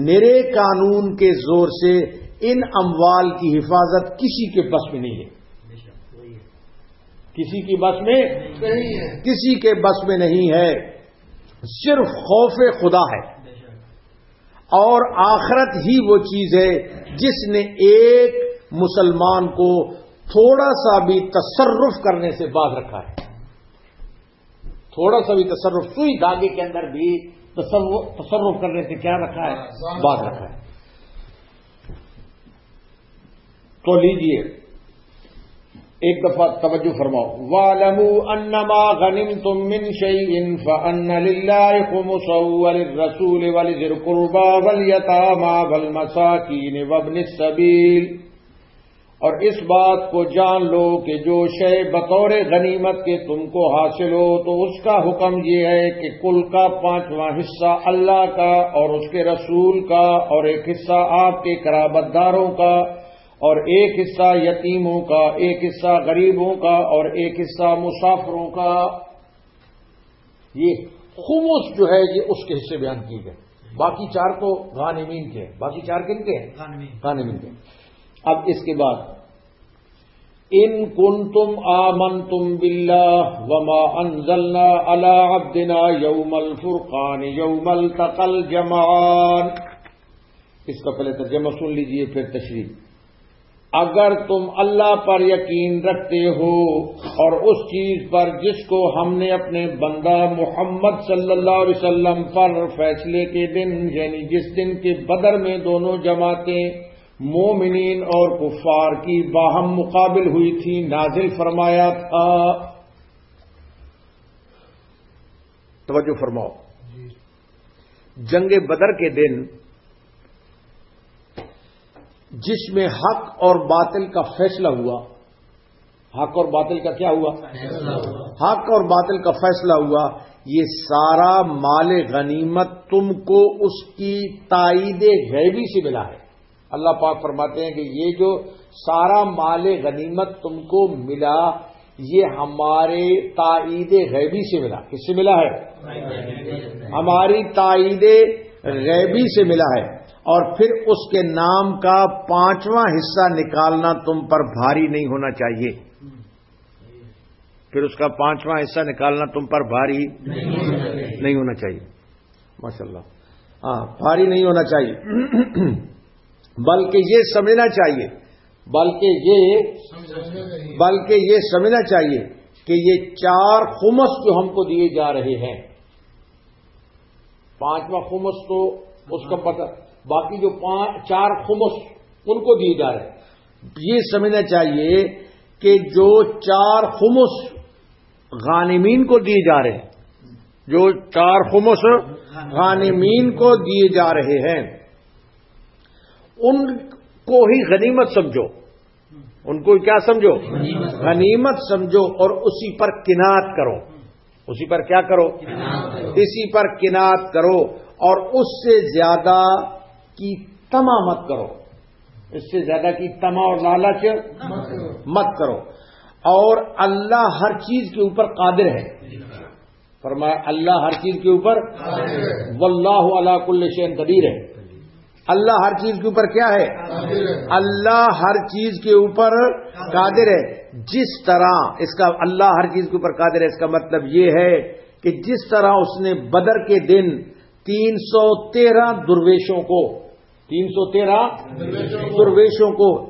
نرے قانون کے زور سے ان اموال کی حفاظت کسی کے بس میں نہیں ہے، کسی کی بس میں کسی کے بس میں نہیں ہے، صرف خوف خدا ہے۔ اور آخرت ہی وہ چیز ہے جس نے ایک مسلمان کو تھوڑا سا بھی تصرف کرنے سے باز رکھا ہے. تھوڑا سا بھی تصرف، سوئی دھاگے کے اندر بھی تصرف کرنے سے کیا رکھا ہے؟ باز رکھا ہے. تو لیجئے ایک دفعہ توجہ فرماؤ. وَاعْلَمُوا أَنَّمَا غَنِمْتُم مِّن شَيْءٍ فَأَنَّ لِلَّهِ خُمُسَهُ وَلِلرَّسُولِ وَلِذِي الْقُرْبَىٰ وَالْيَتَامَىٰ وَالْمَسَاكِينِ وَابْنِ السَّبِيلِ، اور اس بات کو جان لو کہ جو شے بطور غنیمت کے تم کو حاصل ہو تو اس کا حکم یہ ہے کہ کل کا 5واں حصہ اللہ کا اور اس کے رسول کا، اور ایک حصہ آپ کے قرابت داروں کا، اور ایک حصہ یتیموں کا، ایک حصہ غریبوں کا، اور ایک حصہ مسافروں کا. یہ خمس جو ہے یہ اس کے حصے بیان کیے گئے. باقی 4 تو غانمین کے. باقی 4 کن کے ہیں؟ غانمین کے. اب اس کے بعد ان کنتم آمنتم باللہ وما انزلنا علی عبدنا یوم الفرقان یوم التقى الجمعان. اس کا پہلے ترجمہ سن لیجئے پھر تشریح. اگر تم اللہ پر یقین رکھتے ہو اور اس چیز پر جس کو ہم نے اپنے بندہ محمد صلی اللہ علیہ وسلم پر فیصلے کے دن، یعنی جس دن کے بدر میں دونوں جماعتیں مومنین اور کفار کی باہم مقابل ہوئی تھی، نازل فرمایا تھا. توجہ فرماؤ. جنگ بدر کے دن جس میں حق اور باطل کا فیصلہ ہوا، حق اور باطل کا کیا ہوا؟ حق اور باطل کا فیصلہ ہوا. یہ سارا مال غنیمت تم کو اس کی تائید غیبی سے ملا ہے. اللہ پاک فرماتے ہیں کہ یہ جو سارا مال غنیمت تم کو ملا یہ ہمارے تائید غیبی سے ملا. کس سے ملا ہے؟ ہماری تائید غیبی سے ملا ہے. اور پھر اس کے نام کا 5واں حصہ نکالنا تم پر بھاری نہیں ہونا چاہیے. پھر اس کا 5واں حصہ نکالنا تم پر بھاری نہیں ہونا چاہیے. ماشاءاللہ. ہاں، بھاری نہیں ہونا چاہیے، بلکہ یہ سمجھنا چاہیے، بلکہ یہ سمجھنا چاہیے کہ یہ 4 خمس جو ہم کو دیے جا رہے ہیں، 5واں خمس تو اس کا پتہ، باقی جو 4 خمس ان کو دیے جا رہے ہیں. یہ سمجھنا چاہیے کہ جو 4 خمس غانمین کو دیے جا رہے ہیں، جو 4 خمس غانمین کو دیے جا رہے ہیں، ان کو ہی غنیمت سمجھو. ان کو کیا سمجھو؟ غنیمت سمجھو، اور اسی پر قناعت کرو. اسی پر کیا کرو؟ اسی پر قناعت کرو، اور اس سے زیادہ کی طمع مت کرو. اس سے زیادہ کی طمع اور لالچ مت کرو. اور اللہ ہر چیز کے اوپر قادر ہے. فرمایا اللہ ہر چیز کے اوپر، واللہ علی کل شیء قدیر ہے. اللہ ہر چیز کے اوپر کیا ہے؟ اللہ ہر چیز کے اوپر قادر ہے. جس طرح اس کا اللہ ہر چیز کے اوپر قادر ہے، اس کا مطلب یہ ہے کہ جس طرح اس نے بدر کے دن 313 درویشوں کو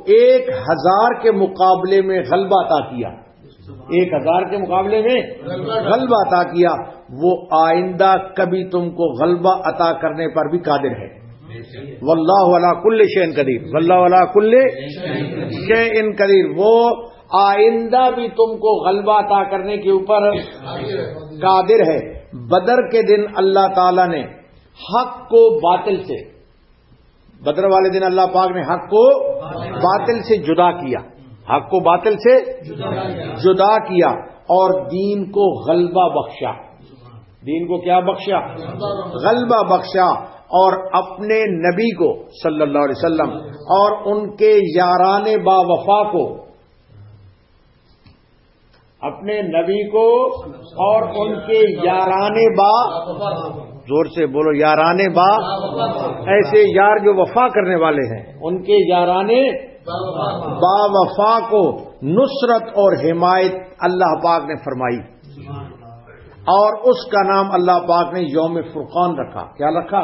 1000 کے مقابلے میں غلبہ عطا کیا. 1000 کے مقابلے میں غلبہ عطا کیا. وہ آئندہ کبھی تم کو غلبہ عطا کرنے پر بھی قادر ہے. واللہ علی کل شیء قدیر. واللہ علی کل شیء قدیر. وہ آئندہ بھی تم کو غلبہ عطا کرنے کے اوپر قادر ہے. بدر کے دن اللہ تعالی نے حق کو باطل سے، بدر والے دن اللہ پاک نے حق کو باطل سے جدا کیا. حق کو باطل سے جدا کیا اور دین کو غلبہ بخشا. دین کو کیا بخشا؟ غلبہ بخشا. اور اپنے نبی کو صلی اللہ علیہ وسلم اور ان کے یاران با وفا کو، اپنے نبی کو اور ان کے یاران با، زور سے بولو، یاران با، ایسے یار جو وفا کرنے والے ہیں، ان کے یاران با وفا کو نصرت اور حمایت اللہ پاک نے فرمائی. اور اس کا نام اللہ پاک نے یوم فرقان رکھا. کیا رکھا؟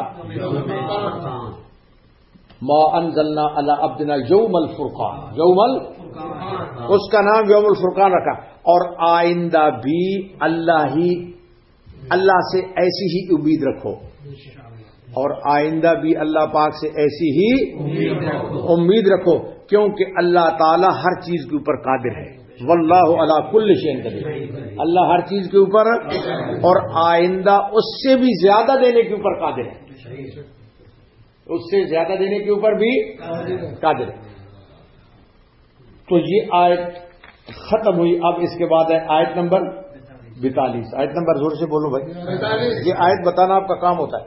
ما انزلنا علی عبدنا یوم الفرقان. اس کا نام یوم الفرقان رکھا. اور آئندہ بھی اللہ سے ایسی ہی امید رکھو، اور آئندہ بھی اللہ پاک سے ایسی ہی امید رکھو، کیونکہ اللہ تعالی ہر چیز کے اوپر قادر ہے. واللہ علی کل شیء قدیر. اللہ ہر چیز کے اوپر، اور آئندہ اس سے بھی زیادہ دینے کے اوپر قادر ہے. اس سے زیادہ دینے کے اوپر بھی قادر ہے. تو یہ آیت ختم ہوئی. اب اس کے بعد ہے آیت نمبر 42. آیت نمبر زور سے بولو بھائی. یہ آیت بتانا آپ کا کام ہوتا ہے.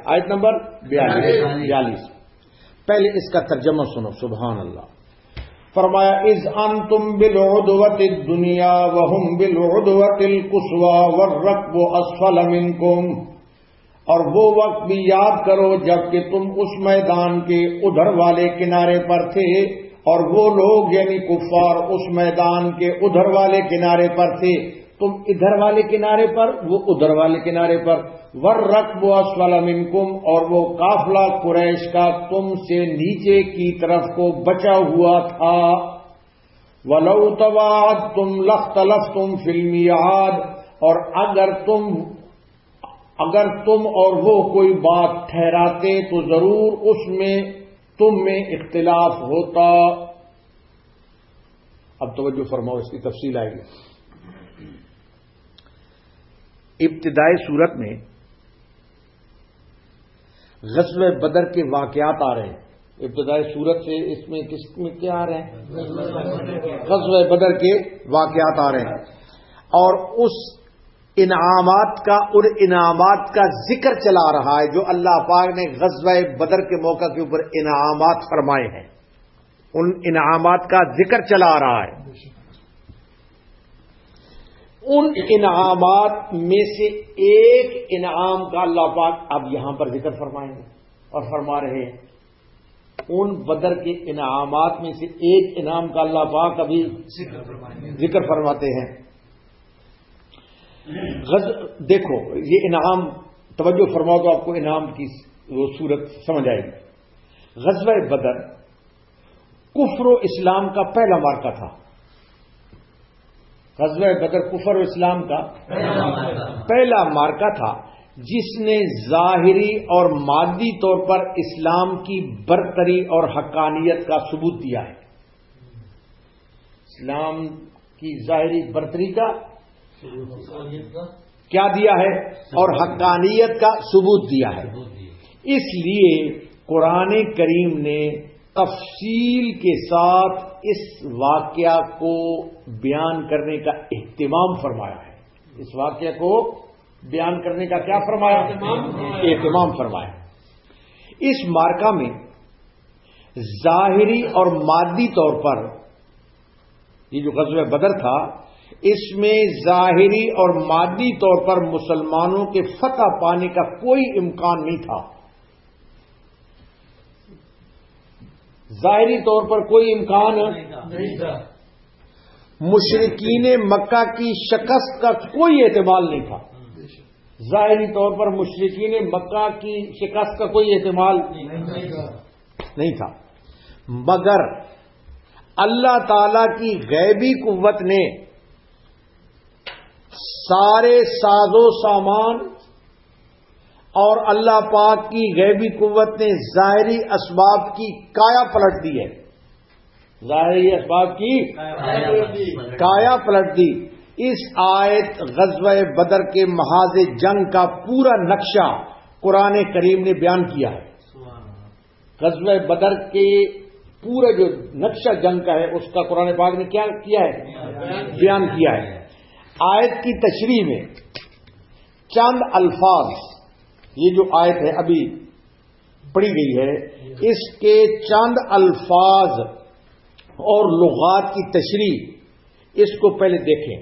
آیت نمبر 42. پہلے اس کا ترجمہ سنو. سبحان اللہ. فرمایا اذ انتم بالعدوۃ الدنیا وهم بالعدوۃ القصوى والركب اسفل منکم. اور وہ وقت بھی یاد کرو جب کہ تم اس میدان کے ادھر والے کنارے پر تھے، اور وہ لوگ یعنی کفار اس میدان کے ادھر والے کنارے پر تھے. تم ادھر والے کنارے پر، وہ ادھر والے کنارے پر. والركب اسفل منکم، اور وہ قافلہ قریش کا تم سے نیچے کی طرف کو بچا ہوا تھا. ولو تواعدتم لاختلفتم فی المیعاد، اور اگر تم اور وہ کوئی بات ٹھہراتے تو ضرور اس میں تم میں اختلاف ہوتا. اب توجہ فرماؤ، اس کی تفصیل آئے گی. ابتدائی صورت میں غزوہ بدر کے واقعات آ رہے ہیں. ابتدائی صورت سے اس میں کس میں کیا آ رہے ہیں؟ غزوہ بدر کے واقعات آ رہے ہیں، اور ان انعامات کا ذکر چلا رہا ہے جو اللہ پاک نے غزوہ بدر کے موقع کے اوپر انعامات فرمائے ہیں. ان انعامات کا ذکر چلا رہا ہے. ان انعامات میں سے ایک انعام کا اللہ پاک اب یہاں پر ذکر فرمائیں گے اور فرما رہے ہیں. ان بدر کے انعامات میں سے ایک انعام کا اللہ پاک ابھی ذکر فرماتے ہیں. دیکھو یہ انعام، توجہ فرماؤ تو آپ کو انعام کی وہ صورت سمجھ آئے گی. غزوہ بدر کفر و اسلام کا پہلا مارکہ تھا. غزوہ بدر کفر و اسلام کا پہلا مارکہ تھا، جس نے ظاہری اور مادی طور پر اسلام کی برتری اور حقانیت کا ثبوت دیا ہے. اسلام کی ظاہری برتری کا کیا دیا ہے؟ اور حقانیت کا ثبوت دیا ہے. اس لیے قرآن کریم نے تفصیل کے ساتھ اس واقعہ کو بیان کرنے کا اہتمام فرمایا ہے. اس واقعہ کو بیان کرنے کا کیا فرمایا؟ اہتمام فرمایا. اس مارکہ میں ظاہری اور مادی طور پر یہ جو غزوہ بدر تھا، اس میں ظاہری اور مادی طور پر مسلمانوں کے فتح پانے کا کوئی امکان نہیں تھا. ظاہری طور پر کوئی امکان نہیں تھا. مشرکین مکہ کی شکست کا کوئی احتمال نہیں تھا. ظاہری طور پر مشرکین مکہ کی شکست کا کوئی احتمال نہیں تھا، مگر اللہ تعالی کی غیبی قوت نے سارے ساز و سامان اور اللہ پاک کی غیبی قوت نے ظاہری اسباب کی کایا پلٹ دی ہے. ظاہری اسباب کی کایا پلٹ دی. اس آیت غزوہ بدر کے محاذ جنگ کا پورا نقشہ قرآن کریم نے بیان کیا ہے. غزوہ بدر کے پورا جو نقشہ جنگ کا ہے اس کا قرآن پاک نے کیا کیا ہے؟ بیان کیا ہے. آیت کی تشریح میں چند الفاظ، یہ جو آیت ہے ابھی پڑھی گئی ہے، اس کے چند الفاظ اور لغات کی تشریح اس کو پہلے دیکھیں.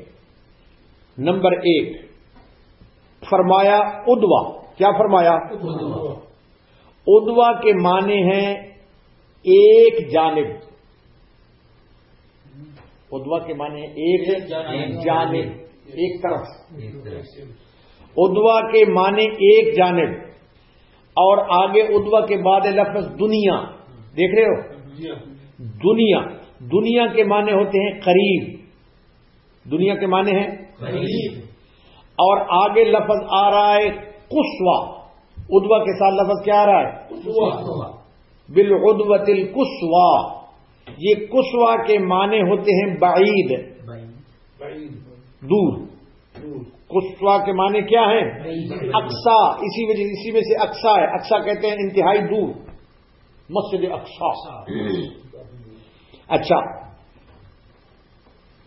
نمبر 1 فرمایا ادوا. کیا فرمایا؟ ادوا کے معنی ہیں ایک جانب. ادوا کے معنی ہیں ایک جانب. ایک طرف. ادوا کے معنی ایک جانب، اور آگے ادوا کے بعد لفظ دنیا. دیکھ رہے ہو؟ دنیا. دنیا کے معنی ہوتے ہیں قریب. دنیا کے معنی ہیں قریب. اور آگے لفظ آ رہا ہے قصوى. ادوا کے ساتھ لفظ کیا آ رہا ہے؟ بالعدوۃ القصوى. یہ قصوى کے معنی ہوتے ہیں بعید، دور. قصوى کے معنی کیا ہیں؟ اقصا. اسی میں سے اقصا ہے. اقصا کہتے ہیں انتہائی دور، مسجد اقصا. اچھا،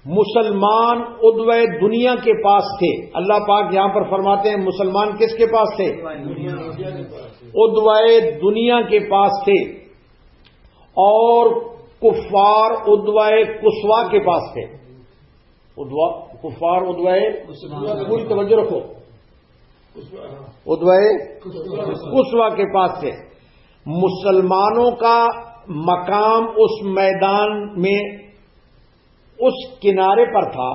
مسلمان ادوائے دنیا کے پاس تھے. اللہ پاک یہاں پر فرماتے ہیں مسلمان کس کے پاس تھے؟ ادوائے دنیا کے پاس تھے. اور کفار ادوائے قصوى کے پاس تھے. کفار ادوائے، پوری توجہ رکھو، ادوائے قصوى کے پاس تھے. مسلمانوں کا مقام اس میدان میں اس کنارے پر تھا.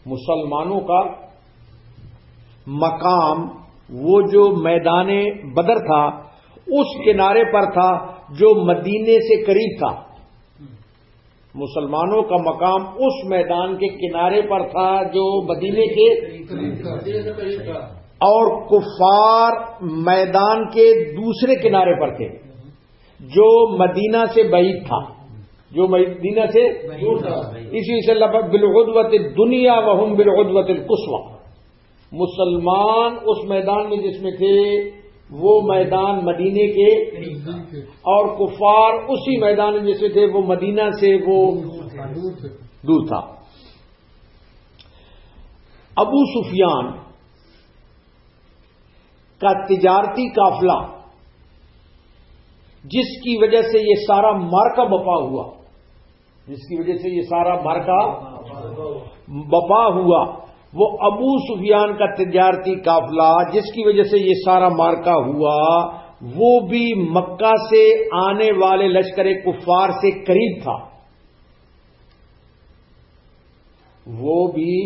مسلمانوں کا مقام وہ جو میدان بدر تھا اس کنارے پر تھا جو مدینے سے قریب تھا. مسلمانوں کا مقام اس میدان کے کنارے پر تھا جو مدینے کے قریب تھا، اور کفار میدان کے دوسرے کنارے پر تھے جو مدینہ سے بعید تھا، جو مدینہ سے دور تھا. اسی سے لفظ بالعدوۃ الدنیا وہم بالعدوۃ القصوى. مسلمان اس میدان میں جس میں تھے وہ میدان مدینے کے، اور کفار اسی میدان میں جس میں تھے وہ مدینہ سے وہ دور تھا. ابو سفیان کا تجارتی قافلہ جس کی وجہ سے یہ سارا مارکا بپا ہوا، جس کی وجہ سے یہ سارا مارکا بپا ہوا، وہ ابو سفیان کا تجارتی قافلہ جس کی وجہ سے یہ سارا مارکا ہوا، وہ بھی مکہ سے آنے والے لشکر کفار سے قریب تھا. وہ بھی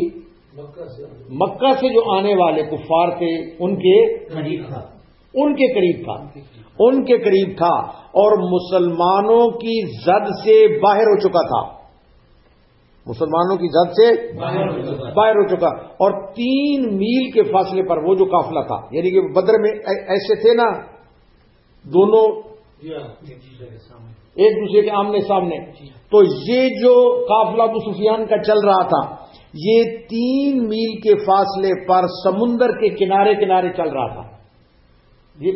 مکہ سے جو آنے والے کفار تھے ان کے قریب تھا، ان کے قریب تھا، ان کے قریب تھا، اور مسلمانوں کی زد سے باہر ہو چکا تھا. مسلمانوں کی زد سے باہر ہو چکا، اور 3 میل کے فاصلے پر وہ جو قافلہ تھا، یعنی کہ بدر میں ایسے تھے نا دونوں ایک دوسرے کے آمنے سامنے، تو یہ جو قافلہ ابو سفیان کا چل رہا تھا یہ 3 میل کے فاصلے پر سمندر کے کنارے کنارے چل رہا تھا. یہ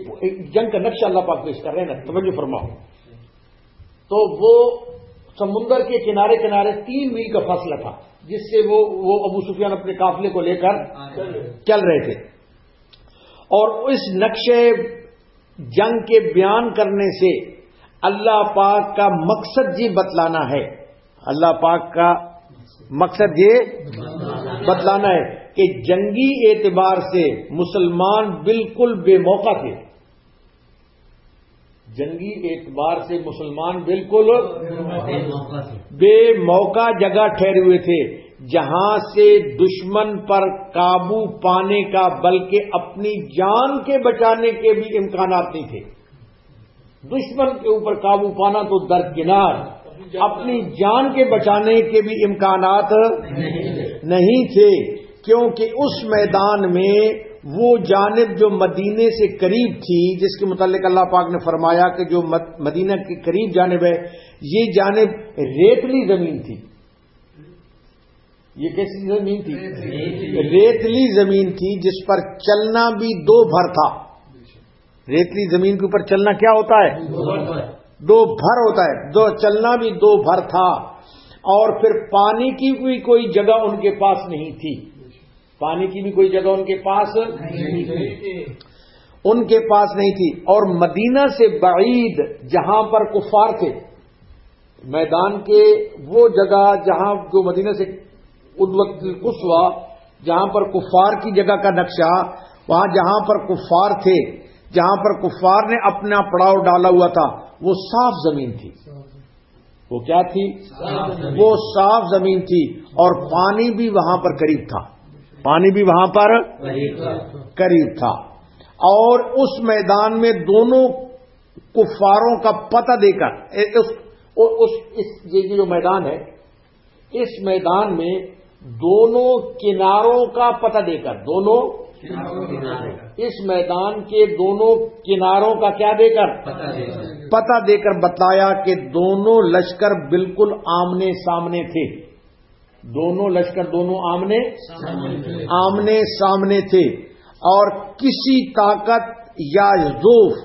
جنگ کا نقشہ اللہ پاک پیش کر رہے ہیں نا، توجہ فرماؤ. تو وہ سمندر کے کنارے کنارے 3 میل کا فاصلہ تھا جس سے وہ ابو سفیان اپنے قافلے کو لے کر چل رہے تھے. اور اس نقشے جنگ کے بیان کرنے سے اللہ پاک کا مقصد یہ بتلانا ہے، اللہ پاک کا مقصد یہ بتلانا ہے کہ جنگی اعتبار سے مسلمان بالکل بے موقع تھے. جنگی اعتبار سے مسلمان بالکل بے موقع جگہ ٹھہرے ہوئے تھے جہاں سے دشمن پر قابو پانے کا بلکہ اپنی جان کے بچانے کے بھی امکانات نہیں تھے. دشمن کے اوپر قابو پانا تو درکنار، اپنی جان کے بچانے کے بھی امکانات نہیں تھے، کیونکہ اس میدان میں وہ جانب جو مدینے سے قریب تھی، جس کے متعلق اللہ پاک نے فرمایا کہ جو مدینہ کے قریب جانب ہے، یہ جانب ریتلی زمین تھی. یہ کیسی زمین تھی؟ ریتلی زمین تھی جس پر چلنا بھی 2 بھر تھا. ریتلی زمین کے اوپر چلنا کیا ہوتا ہے؟ 2 بھر ہوتا ہے. چلنا بھی 2 بھر تھا، اور پھر پانی کی بھی کوئی جگہ ان کے پاس نہیں تھی. پانی کی بھی کوئی جگہ ان کے پاس نہیں تھی. اور مدینہ سے بعید جہاں پر کفار تھے، میدان کے وہ جگہ جہاں جو مدینہ سے عدوۃ القصوى، جہاں پر کفار کی جگہ کا نقشہ، وہاں جہاں پر کفار تھے، جہاں پر کفار نے اپنا پڑاؤ ڈالا ہوا تھا، وہ صاف زمین تھی. وہ کیا تھی؟ وہ صاف زمین تھی، اور پانی بھی وہاں پر قریب تھا، پانی بھی وہاں پر قریب تھا، اور اس میدان میں دونوں کفاروں کا پتہ دے کر یہ جو میدان ہے، اس میدان میں دونوں کناروں کا پتہ دے کر، دونوں اس میدان کے دونوں کناروں کا کیا دے کر؟ پتہ دے کر بتلایا کہ دونوں لشکر بالکل آمنے سامنے تھے، دونوں لشکر دونوں آمنے سامنے تھے، اور کسی طاقت یا ضعف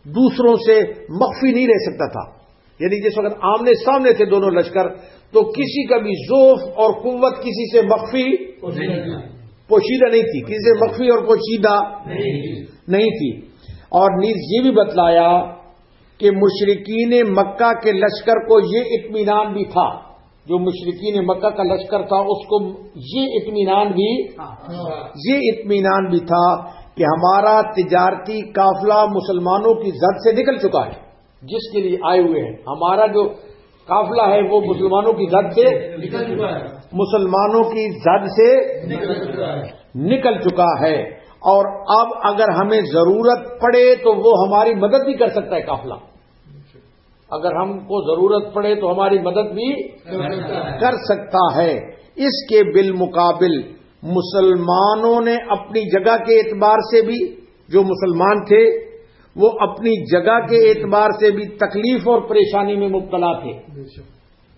دوسروں سے مخفی نہیں رہ سکتا تھا. یعنی جس وقت آمنے سامنے تھے دونوں لشکر، تو کسی کا بھی ضعف اور قوت کسی سے مخفی پوشیدہ نہیں تھی، کسی سے مخفی اور پوشیدہ نہیں تھی. اور نیز یہ بھی بتلایا کہ مشرکین مکہ کے لشکر کو یہ اطمینان بھی تھا، جو مشرکین مکہ کا لشکر تھا اس کو یہ اطمینان بھی تھا کہ ہمارا تجارتی قافلہ مسلمانوں کی زد سے نکل چکا ہے، جس کے لیے آئے ہوئے ہیں. ہمارا جو قافلہ ہے وہ مسلمانوں کی زد سے نکل چکا ہے، اور اب اگر ہمیں ضرورت پڑے تو وہ ہماری مدد بھی کر سکتا ہے. قافلہ اگر ہم کو ضرورت پڑے تو ہماری مدد بھی کر سکتا ہے. اس کے بالمقابل مسلمانوں نے اپنی جگہ کے اعتبار سے بھی، جو مسلمان تھے وہ اپنی جگہ کے اعتبار سے بھی تکلیف اور پریشانی میں مبتلا تھے،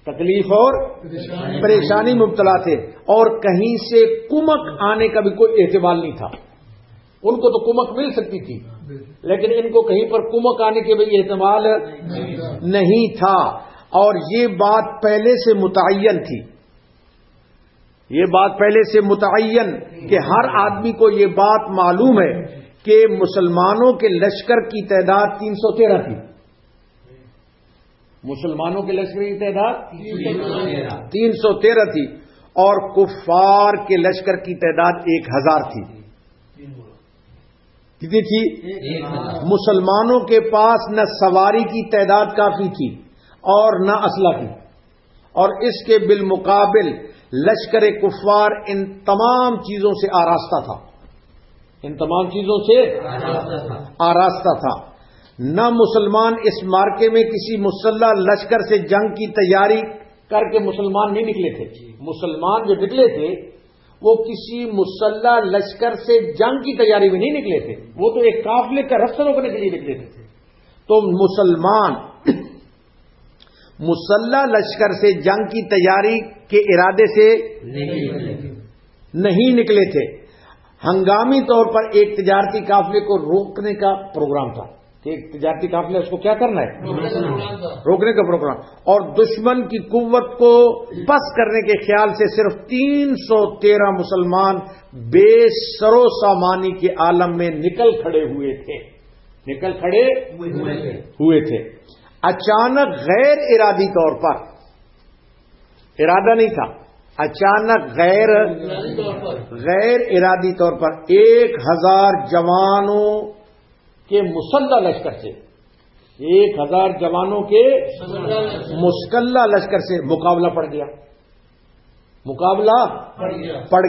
تکلیف اور پریشانی مبتلا تھے، اور کہیں سے کمک آنے کا بھی کوئی احتمال نہیں تھا. ان کو تو کمک مل سکتی تھی، لیکن ان کو کہیں پر کمک آنے کے بھی احتمال نہیں تھا. اور یہ بات پہلے سے متعین تھی، یہ بات پہلے سے متعین کہ ہر آدمی کو یہ بات معلوم ہے کہ مسلمانوں کے لشکر کی تعداد 313 تھی. مسلمانوں کے لشکر کی تعداد 313 تھی، اور کفار کے لشکر کی تعداد 1000 تھی. کتنی تھی؟ مسلمانوں کے پاس نہ سواری کی تعداد کافی تھی اور نہ اسلحہ کی، اور اس کے بالمقابل لشکر کفار ان تمام چیزوں سے آراستہ تھا، ان تمام چیزوں سے آراستہ تھا. نہ مسلمان اس مارکے میں کسی مسلح لشکر سے جنگ کی تیاری کر کے مسلمان نہیں نکلے تھے. مسلمان جو نکلے تھے وہ کسی مسلح لشکر سے جنگ کی تیاری میں نہیں نکلے تھے، وہ تو ایک قافلے کا رستہ روکنے کے لیے نکلے تھے. تو مسلمان مسلح لشکر سے جنگ کی تیاری کے ارادے سے نہیں نکلے تھے. ہنگامی طور پر ایک تجارتی قافلے کو روکنے کا پروگرام تھا کہ ایک تجارتی قافلہ اس کو کیا کرنا ہے؟ روکنے کا پروگرام. اور دشمن کی قوت کو پس کرنے کے خیال سے صرف 313 مسلمان بے سر و سامانی کے عالم میں نکل کھڑے ہوئے تھے. اچانک غیر ارادی طور پر، ارادہ نہیں تھا، اچانک غیر ارادی طور پر 1000 جوانوں کے مسلح لشکر سے، 1000 جوانوں کے مسلح لشکر سے مقابلہ پڑ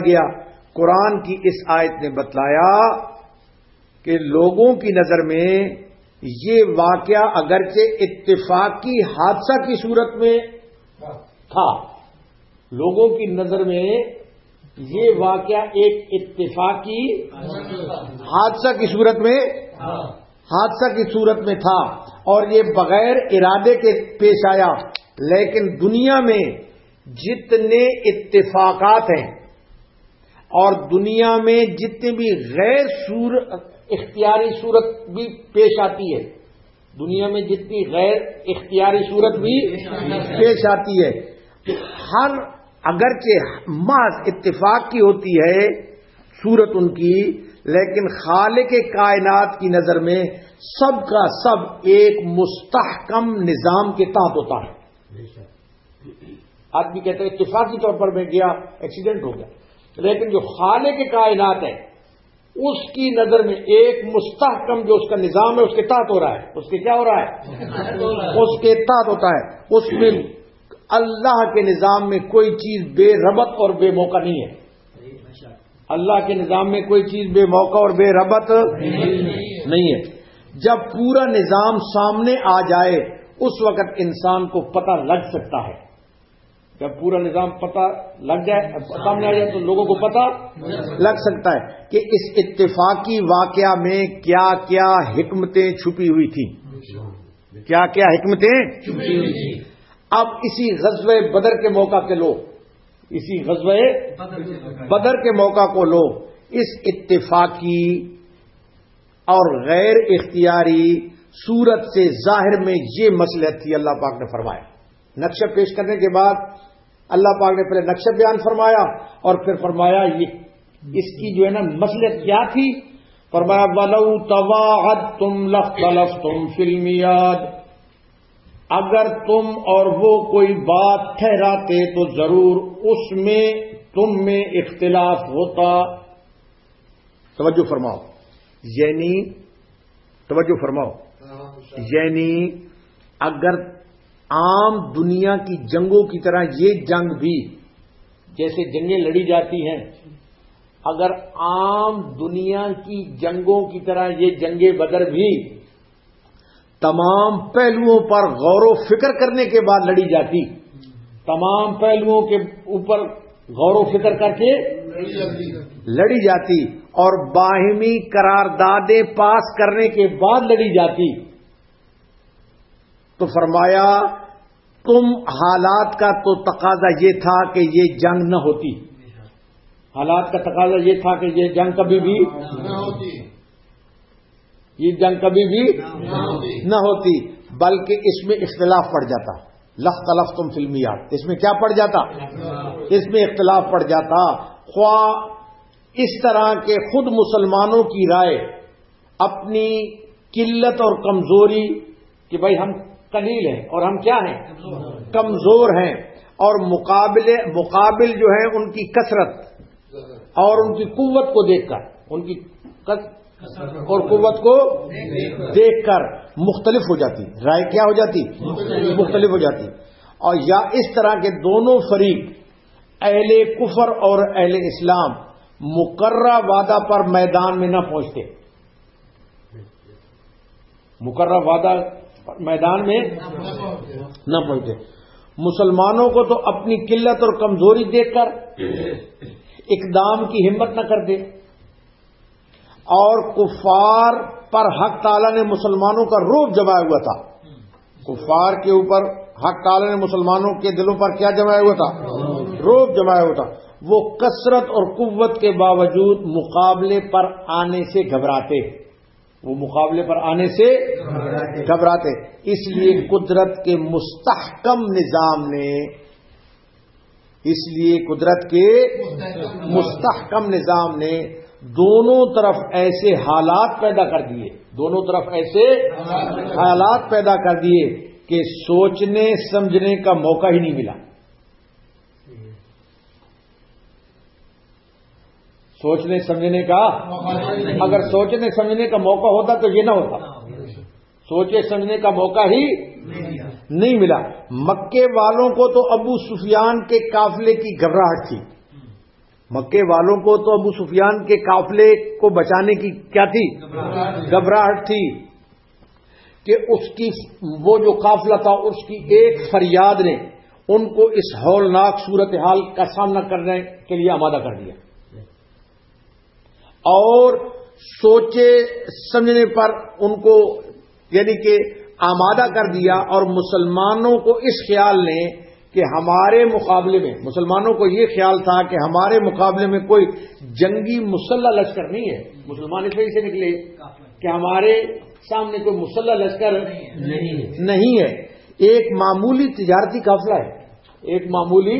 گیا. قرآن کی اس آیت نے بتلایا کہ لوگوں کی نظر میں یہ واقعہ اگرچہ اتفاقی حادثہ کی صورت میں تھا، لوگوں کی نظر میں یہ واقعہ ایک اتفاقی حادثہ کی صورت میں تھا، اور یہ بغیر ارادے کے پیش آیا. لیکن دنیا میں جتنے اتفاقات ہیں اور دنیا میں جتنی بھی غیر اختیاری صورت بھی پیش آتی ہے، دنیا میں جتنی غیر اختیاری صورت بھی پیش آتی ہے، ہر اگرچہ محض اتفاق کی ہوتی ہے صورت ان کی، لیکن خالق کائنات کی نظر میں سب کا سب ایک مستحکم نظام کے تحت ہوتا ہے. آدمی کہتے ہیں اتفاقی طور پر میں گیا ایکسیڈنٹ ہو گیا، لیکن جو خالق کائنات ہے اس کی نظر میں ایک مستحکم جو اس کا نظام ہے اس کے تحت ہو رہا ہے. اس کے کیا ہو رہا ہے؟ اس کے تحت ہوتا ہے. اس میں اللہ کے نظام میں کوئی چیز بے ربط اور بے موقع نہیں ہے. اللہ کے نظام میں کوئی چیز بے موقع اور بے ربط نہیں ہے. جب پورا نظام سامنے آ جائے اس وقت انسان کو پتہ لگ سکتا ہے. جب پورا نظام پتہ لگ جائے سامنے آ جائے تو لوگوں کو پتہ لگ سکتا ہے کہ اس اتفاقی واقعہ میں کیا کیا حکمتیں چھپی ہوئی تھیں. کیا کیا حکمتیں چھپی ہوئی تھیں. اب اسی غزوہ بدر کے موقع کے لوگ، اسی غزوہ بدر کے موقع کو لوگ اس اتفاقی اور غیر اختیاری صورت سے ظاہر میں یہ مصلحت تھی. اللہ پاک نے فرمایا، نقشہ پیش کرنے کے بعد اللہ پاک نے پہلے نقشہ بیان فرمایا اور پھر فرمایا یہ اس کی جو ہے نا مصلحت کیا تھی. فرمایا وَلَوْ تَوَاعَدْتُمْ لَاخْتَلَفْتُمْ فِي الْمِيعَادِ، اگر تم اور وہ کوئی بات ٹھہراتے تو ضرور اس میں تم میں اختلاف ہوتا. توجہ فرماؤ، یعنی توجہ فرماؤ، یعنی اگر عام دنیا کی جنگوں کی طرح یہ جنگ بھی، جیسے جنگیں لڑی جاتی ہیں، اگر عام دنیا کی جنگوں کی طرح یہ جنگ بدر بھی تمام پہلوؤں پر غور و فکر کرنے کے بعد لڑی جاتی، تمام پہلوؤں کے اوپر غور و فکر کر کے لڑی جاتی اور باہمی قراردادیں پاس کرنے کے بعد لڑی جاتی، تو فرمایا تم حالات کا تو تقاضا یہ تھا کہ یہ جنگ نہ ہوتی. حالات کا تقاضا یہ تھا کہ یہ جنگ کبھی بھی نہ ہوتی، یہ جنگ کبھی بھی نہ ہوتی، بلکہ اس میں اختلاف پڑ جاتا. لَاخْتَلَفْتُمْ فِي الْمِيعَادِ، اس میں کیا پڑ جاتا؟ اس میں اختلاف پڑ جاتا. خواہ اس طرح کے خود مسلمانوں کی رائے اپنی قلت اور کمزوری کہ بھائی ہم قلیل ہیں اور ہم کیا ہیں؟ کمزور ہیں، اور مقابل جو ہے ان کی کثرت اور ان کی قوت کو دیکھ کر، ان کی اور قوت کو دیکھ کر مختلف ہو جاتی، رائے کیا ہو جاتی؟ مختلف ہو جاتی. اور یا اس طرح کے دونوں فریق اہل کفر اور اہل اسلام مقررہ وعدہ پر میدان میں نہ پہنچتے، مقررہ وعدہ میدان میں نہ پہنچتے. مسلمانوں کو تو اپنی قلت اور کمزوری دیکھ کر اقدام کی ہمت نہ کرتے، اور کفار پر حق تعالی نے مسلمانوں کا رعب جمایا ہوا تھا. کفار کے اوپر حق تعالی نے مسلمانوں کے دلوں پر کیا جمایا ہوا تھا؟ رعب جمایا ہوا تھا. وہ کثرت اور قوت کے باوجود مقابلے پر آنے سے گھبراتے، وہ مقابلے پر آنے سے گھبراتے. اس لیے قدرت کے مستحکم نظام نے، اس لیے قدرت کے مستحکم نظام نے دونوں طرف ایسے حالات پیدا کر دیے، دونوں طرف ایسے حالات پیدا کر دیے کہ سوچنے سمجھنے کا موقع ہی نہیں ملا. سوچنے سمجھنے کا، اگر سوچنے سمجھنے کا موقع ہوتا تو یہ نہ ہوتا. سوچے سمجھنے کا موقع ہی نہیں ملا. مکے والوں کو تو ابو سفیان کے قافلے کی گھبراہٹ تھی، مکے والوں کو تو ابو سفیان کے قافلے کو بچانے کی کیا تھی؟ گھبراہٹ تھی کہ اس کی وہ جو قافلہ تھا اس کی ایک فریاد نے ان کو اس ہولناک صورتحال کا سامنا کرنے کے لیے آمادہ کر دیا، اور سوچے سمجھنے پر ان کو یعنی کہ آمادہ کر دیا. اور مسلمانوں کو اس خیال نے کہ ہمارے مقابلے میں، مسلمانوں کو یہ خیال تھا کہ ہمارے مقابلے میں کوئی جنگی مسلح لشکر نہیں ہے. مسلمان اس وجہ سے نکلے کہ ہمارے سامنے کوئی مسلح لشکر نہیں ہے، ایک معمولی تجارتی قافلہ ہے، ایک معمولی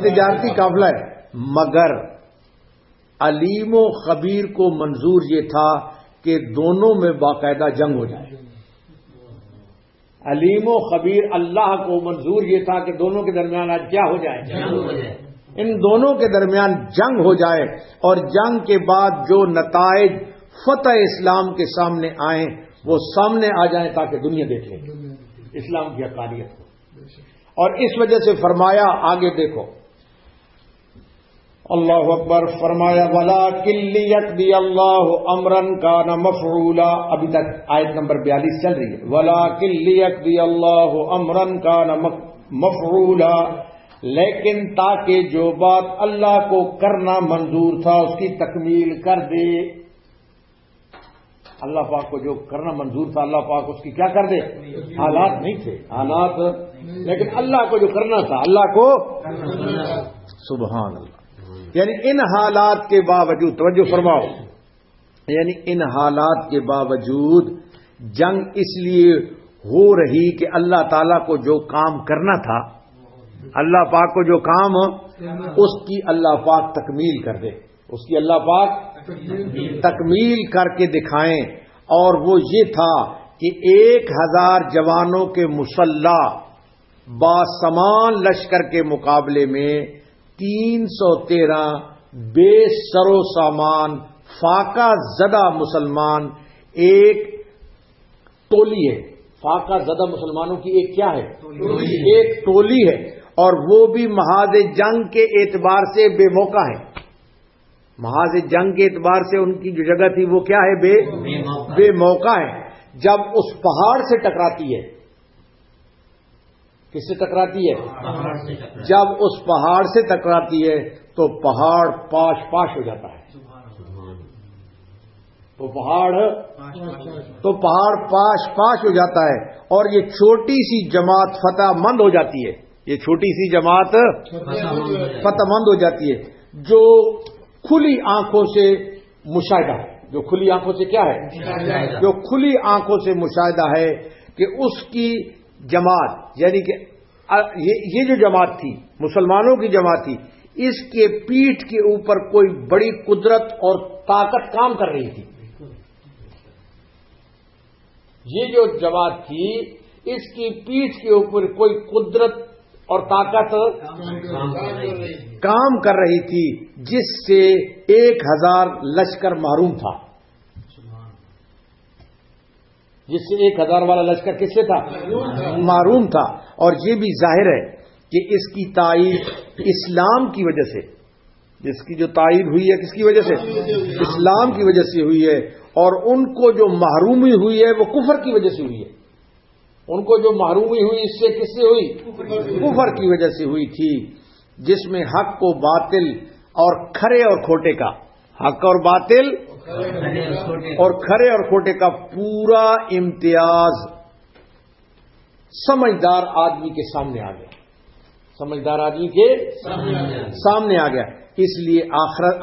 تجارتی قافلہ ہے. مگر علیم و خبیر کو منظور یہ تھا کہ دونوں میں باقاعدہ جنگ ہو جائے. علیم و خبیر اللہ کو منظور یہ تھا کہ دونوں کے درمیان آج کیا ہو جائے؟ جنگ ہو جائے. ان دونوں کے درمیان جنگ ہو جائے، اور جنگ کے بعد جو نتائج فتح اسلام کے سامنے آئیں وہ سامنے آ جائیں تاکہ دنیا دیکھ لے اسلام کی حقانیت کو. اور اس وجہ سے فرمایا، آگے دیکھو اللہ اکبر، فرمایا وَلَٰكِن لِّيَقْضِيَ اللَّهُ أَمْرًا كَانَ مَفْعُولًا، ابھی تک آیت نمبر 42 چل رہی ہے، وَلَٰكِن لِّيَقْضِيَ اللَّهُ أَمْرًا كَانَ مَفْعُولًا، لیکن تاکہ جو بات اللہ کو کرنا منظور تھا اس کی تکمیل کر دے، اللہ پاک کو جو کرنا منظور تھا اللہ پاک اس کی کیا کر دے، حالات نہیں تھے، حالات، لیکن اللہ کو جو کرنا تھا اللہ کو، سبحان اللہ، یعنی ان حالات کے باوجود، توجہ فرماؤ، یعنی ان حالات کے باوجود جنگ اس لیے ہو رہی کہ اللہ تعالیٰ کو جو کام کرنا تھا، اللہ پاک کو جو کام اس کی اللہ پاک تکمیل کر دے، اس کی اللہ پاک تکمیل کر کے دکھائیں، اور وہ یہ تھا کہ 1000 جوانوں کے مسلح باسمان لشکر کے مقابلے میں 313 بے سر و سامان فاقہ زدہ مسلمان، ایک ٹولی ہے، فاقہ زدہ مسلمانوں کی ایک کیا ہے، ایک ٹولی ہے، اور وہ بھی محاذ جنگ کے اعتبار سے بے موقع ہے، محاذ جنگ کے اعتبار سے ان کی جو جگہ تھی وہ کیا ہے، بے موقع ہے۔ جب اس پہاڑ سے ٹکراتی ہے، کس سے ٹکراتی ہے، جب اس پہاڑ سے ٹکراتی ہے تو پہاڑ پاش پاش ہو جاتا ہے، تو پہاڑ پاش پاش ہو جاتا ہے، اور یہ چھوٹی سی جماعت فتح مند ہو جاتی ہے، یہ چھوٹی سی جماعت فتح مند ہو جاتی ہے، جو کھلی آنکھوں سے مشاہدہ ہے، جو کھلی آنکھوں سے کیا ہے، جو کھلی آنکھوں سے مشاہدہ ہے کہ اس کی جماعت، یعنی کہ یہ جو جماعت تھی، مسلمانوں کی جماعت تھی، اس کے پیٹھ کے اوپر کوئی بڑی قدرت اور طاقت کام کر رہی تھی، یہ جو جماعت تھی اس کی پیٹھ کے اوپر کوئی قدرت اور طاقت کام کر رہی تھی، جس سے 1000 لشکر محروم تھا، جس سے 1000 والا لشکر کس سے تھا، محروم تھا۔ اور یہ بھی ظاہر ہے کہ اس کی تائید اسلام کی وجہ سے، جس کی جو تائید ہوئی ہے کس کی وجہ سے، اسلام کی وجہ سے ہوئی ہے، اور ان کو جو محرومی ہوئی ہے وہ کفر کی وجہ سے ہوئی ہے، ان کو جو محرومی ہوئی اس سے کس سے ہوئی، کفر کی وجہ سے ہوئی تھی، جس میں حق و باطل اور کھرے اور کھوٹے کا، حق اور باطل اور کھرے اور کھوٹے کا پورا امتیاز سمجھدار آدمی کے سامنے آ گیا، سمجھدار آدمی کے سامنے آ گیا۔ اس لیے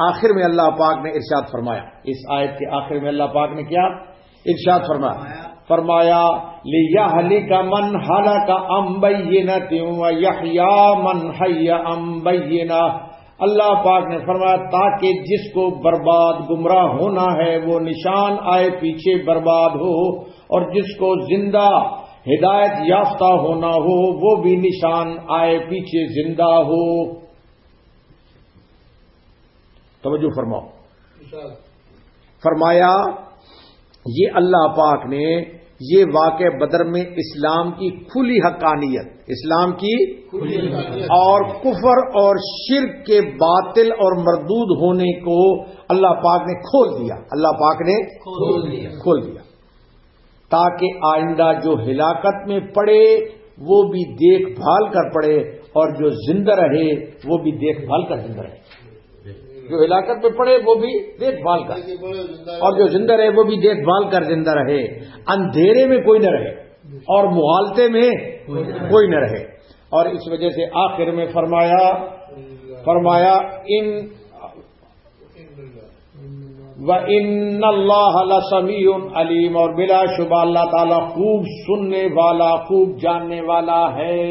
آخر میں اللہ پاک نے ارشاد فرمایا، اس آیت کے آخر میں اللہ پاک نے کیا ارشاد فرمایا لِيَهْلِكَ مَنْ هَلَكَ عَنْ بَيِّنَةٍ وَيَحْيَىٰ مَنْ حَيَّ عَنْ بَيِّنَةٍ، اللہ پاک نے فرمایا تاکہ جس کو برباد گمراہ ہونا ہے وہ نشان آئے پیچھے برباد ہو، اور جس کو زندہ ہدایت یافتہ ہونا ہو وہ بھی نشان آئے پیچھے زندہ ہو۔ توجہ فرماؤ، فرمایا یہ اللہ پاک نے یہ واقع بدر میں اسلام کی کھلی حقانیت، اسلام کی اور کفر اور شرک کے باطل اور مردود ہونے کو اللہ پاک نے کھول دیا، اللہ پاک نے کھول دیا تاکہ آئندہ جو ہلاکت میں پڑے وہ بھی دیکھ بھال کر پڑے، اور جو زندہ رہے وہ بھی دیکھ بھال کر زندہ رہے، جو ہلاکت میں پڑے وہ بھی دیکھ بھال کر، اور جو زندہ رہے وہ بھی دیکھ بھال کر زندہ رہے، اندھیرے میں کوئی نہ رہے اور مغالطے میں کوئی نہ رہے۔ اور اس وجہ سے آخر میں فرمایا وَإِنَّ اللَّهَ لَسَمِيعٌ عَلِيمٌ، اور بلا شبہ اللہ تعالیٰ خوب سننے والا، خوب جاننے والا ہے،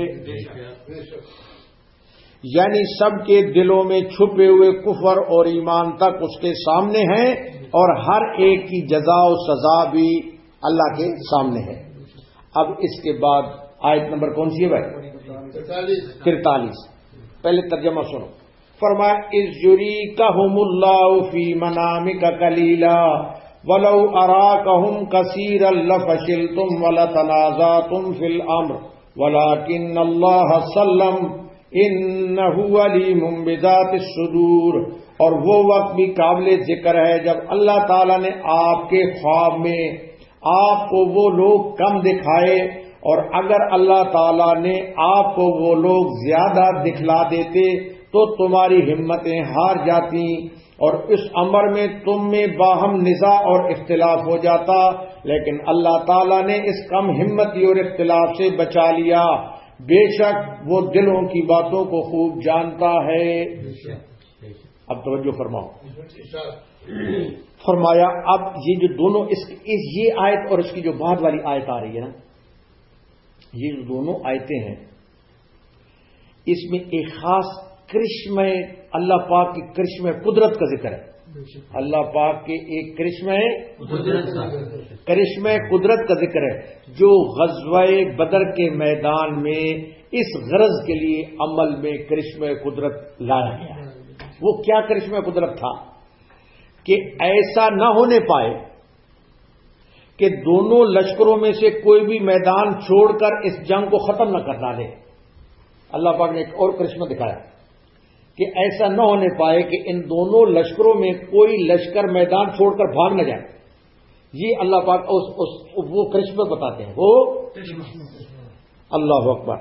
یعنی سب کے دلوں میں چھپے ہوئے کفر اور ایمان تک اس کے سامنے ہیں، اور ہر ایک کی جزا و سزا بھی اللہ کے سامنے ہے۔ اب اس کے بعد آیت نمبر کون سی ہے بھائی؟ 43۔ پہلے ترجمہ سنو، فرمایا اِذْ يُرِيكَهُمُ اللَّهُ فِي مَنَامِكَ قَلِيلًا وَلَوْ أَرَاكَهُمْ كَثِيرًا لَفَشِلْتُمْ وَلَتَنَازَعْتُمْ فِي الْأَمْرِ وَلَٰكِنَّ اللَّهَ سَلَّمَ إِنَّهُ عَلِيمٌ بِذَاتِ الصُّدُورِ۔ اور وہ وقت بھی قابل ذکر ہے جب اللہ تعالیٰ نے آپ کے خواب میں آپ کو وہ لوگ کم دکھائے، اور اگر اللہ تعالیٰ نے آپ کو وہ لوگ زیادہ دکھلا دیتے تو تمہاری ہمتیں ہار جاتی اور اس امر میں تم میں باہم نزاع اور اختلاف ہو جاتا، لیکن اللہ تعالیٰ نے اس کم ہمتی اور اختلاف سے بچا لیا، بے شک وہ دلوں کی باتوں کو خوب جانتا ہے۔ اب توجہ فرماؤ، فرمایا اب یہ جو دونوں یہ آیت اور اس کی جو بعد والی آیت آ رہی ہے نا، یہ جو دونوں آیتیں ہیں اس میں ایک خاص کرشمہ اللہ پاک کی کرشمہ قدرت کا ذکر ہے۔ اللہ پاک کے ایک کرشمہ قدرت کا ذکر ہے جو غزوہ بدر کے میدان میں اس غرض کے لیے عمل میں کرشمہ قدرت لایا گیا ہے۔ وہ کیا کرشمہ قدرت تھا کہ ایسا نہ ہونے پائے کہ دونوں لشکروں میں سے کوئی بھی میدان چھوڑ کر اس جنگ کو ختم نہ کر ڈالے۔ اللہ پاک نے ایک اور کرشمہ دکھایا کہ ایسا نہ ہونے پائے کہ ان دونوں لشکروں میں کوئی لشکر میدان چھوڑ کر بھاگ نہ جائے۔ یہ اللہ پاک وہ کرشمہ بتاتے ہیں، وہ اللہ اکبر،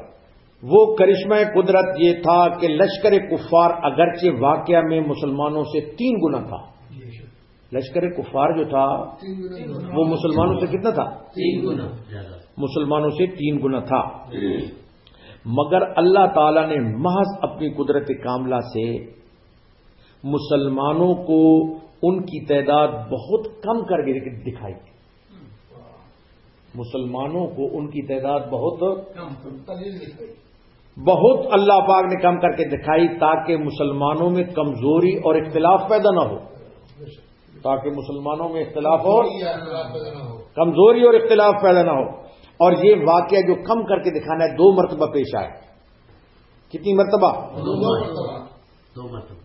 وہ کرشمہ قدرت یہ تھا کہ لشکر کفار اگرچہ واقعہ میں مسلمانوں سے 3 گنا تھا، لشکر کفار جو تھا وہ مسلمانوں سے کتنا تھا؟ 3 گنا، مسلمانوں سے 3 گنا تھا، مگر اللہ تعالی نے محض اپنی قدرت کاملہ سے مسلمانوں کو ان کی تعداد بہت کم کر کے دکھائی، مسلمانوں کو ان کی تعداد بہت اللہ پاک نے کم کر کے دکھائی تاکہ مسلمانوں میں کمزوری اور اختلاف پیدا نہ ہو، تاکہ مسلمانوں میں اختلاف اور کمزوری اور اختلاف پیدا نہ ہو۔ اور یہ واقعہ جو کم کر کے دکھانا ہے 2 مرتبہ پیش آئے۔ کتنی مرتبہ؟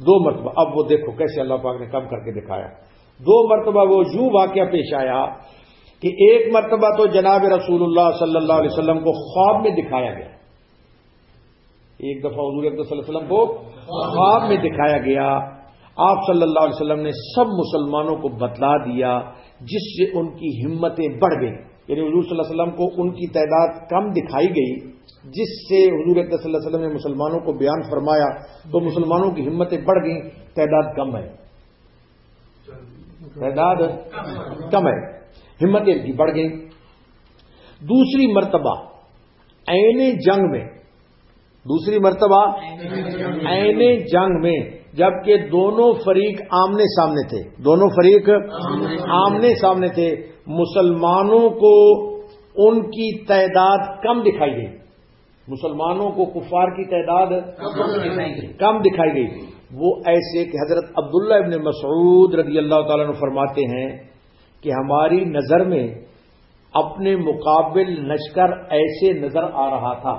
2 مرتبہ۔ اب وہ دیکھو کیسے اللہ پاک نے کم کر کے دکھایا۔ 2 مرتبہ وہ یوں واقعہ پیش آیا کہ ایک مرتبہ تو جناب رسول اللہ صلی اللہ علیہ وسلم کو خواب میں دکھایا گیا، ایک دفعہ حضور صلی اللہ علیہ وسلم کو خواب میں دکھایا گیا، آپ صلی اللہ علیہ وسلم نے سب مسلمانوں کو بتلا دیا جس سے ان کی ہمتیں بڑھ گئیں، یعنی حضور صلی اللہ علیہ وسلم کو ان کی تعداد کم دکھائی گئی جس سے حضور صلی اللہ علیہ وسلم نے مسلمانوں کو بیان فرمایا تو مسلمانوں کی ہمتیں بڑھ گئیں، تعداد کم ہے، تعداد کم ہے، ہمتیں بھی بڑھ گئیں۔ دوسری مرتبہ عین جنگ میں، دوسری مرتبہ عین جنگ میں جبکہ دونوں فریق آمنے سامنے تھے، دونوں فریق آمنے سامنے تھے، مسلمانوں کو ان کی تعداد کم دکھائی گئی، مسلمانوں کو کفار کی تعداد کم دکھائی گئی۔ وہ ایسے کہ حضرت عبداللہ ابن مسعود رضی اللہ تعالیٰ عنہ فرماتے ہیں کہ ہماری نظر میں اپنے مقابل لشکر ایسے نظر آ رہا تھا،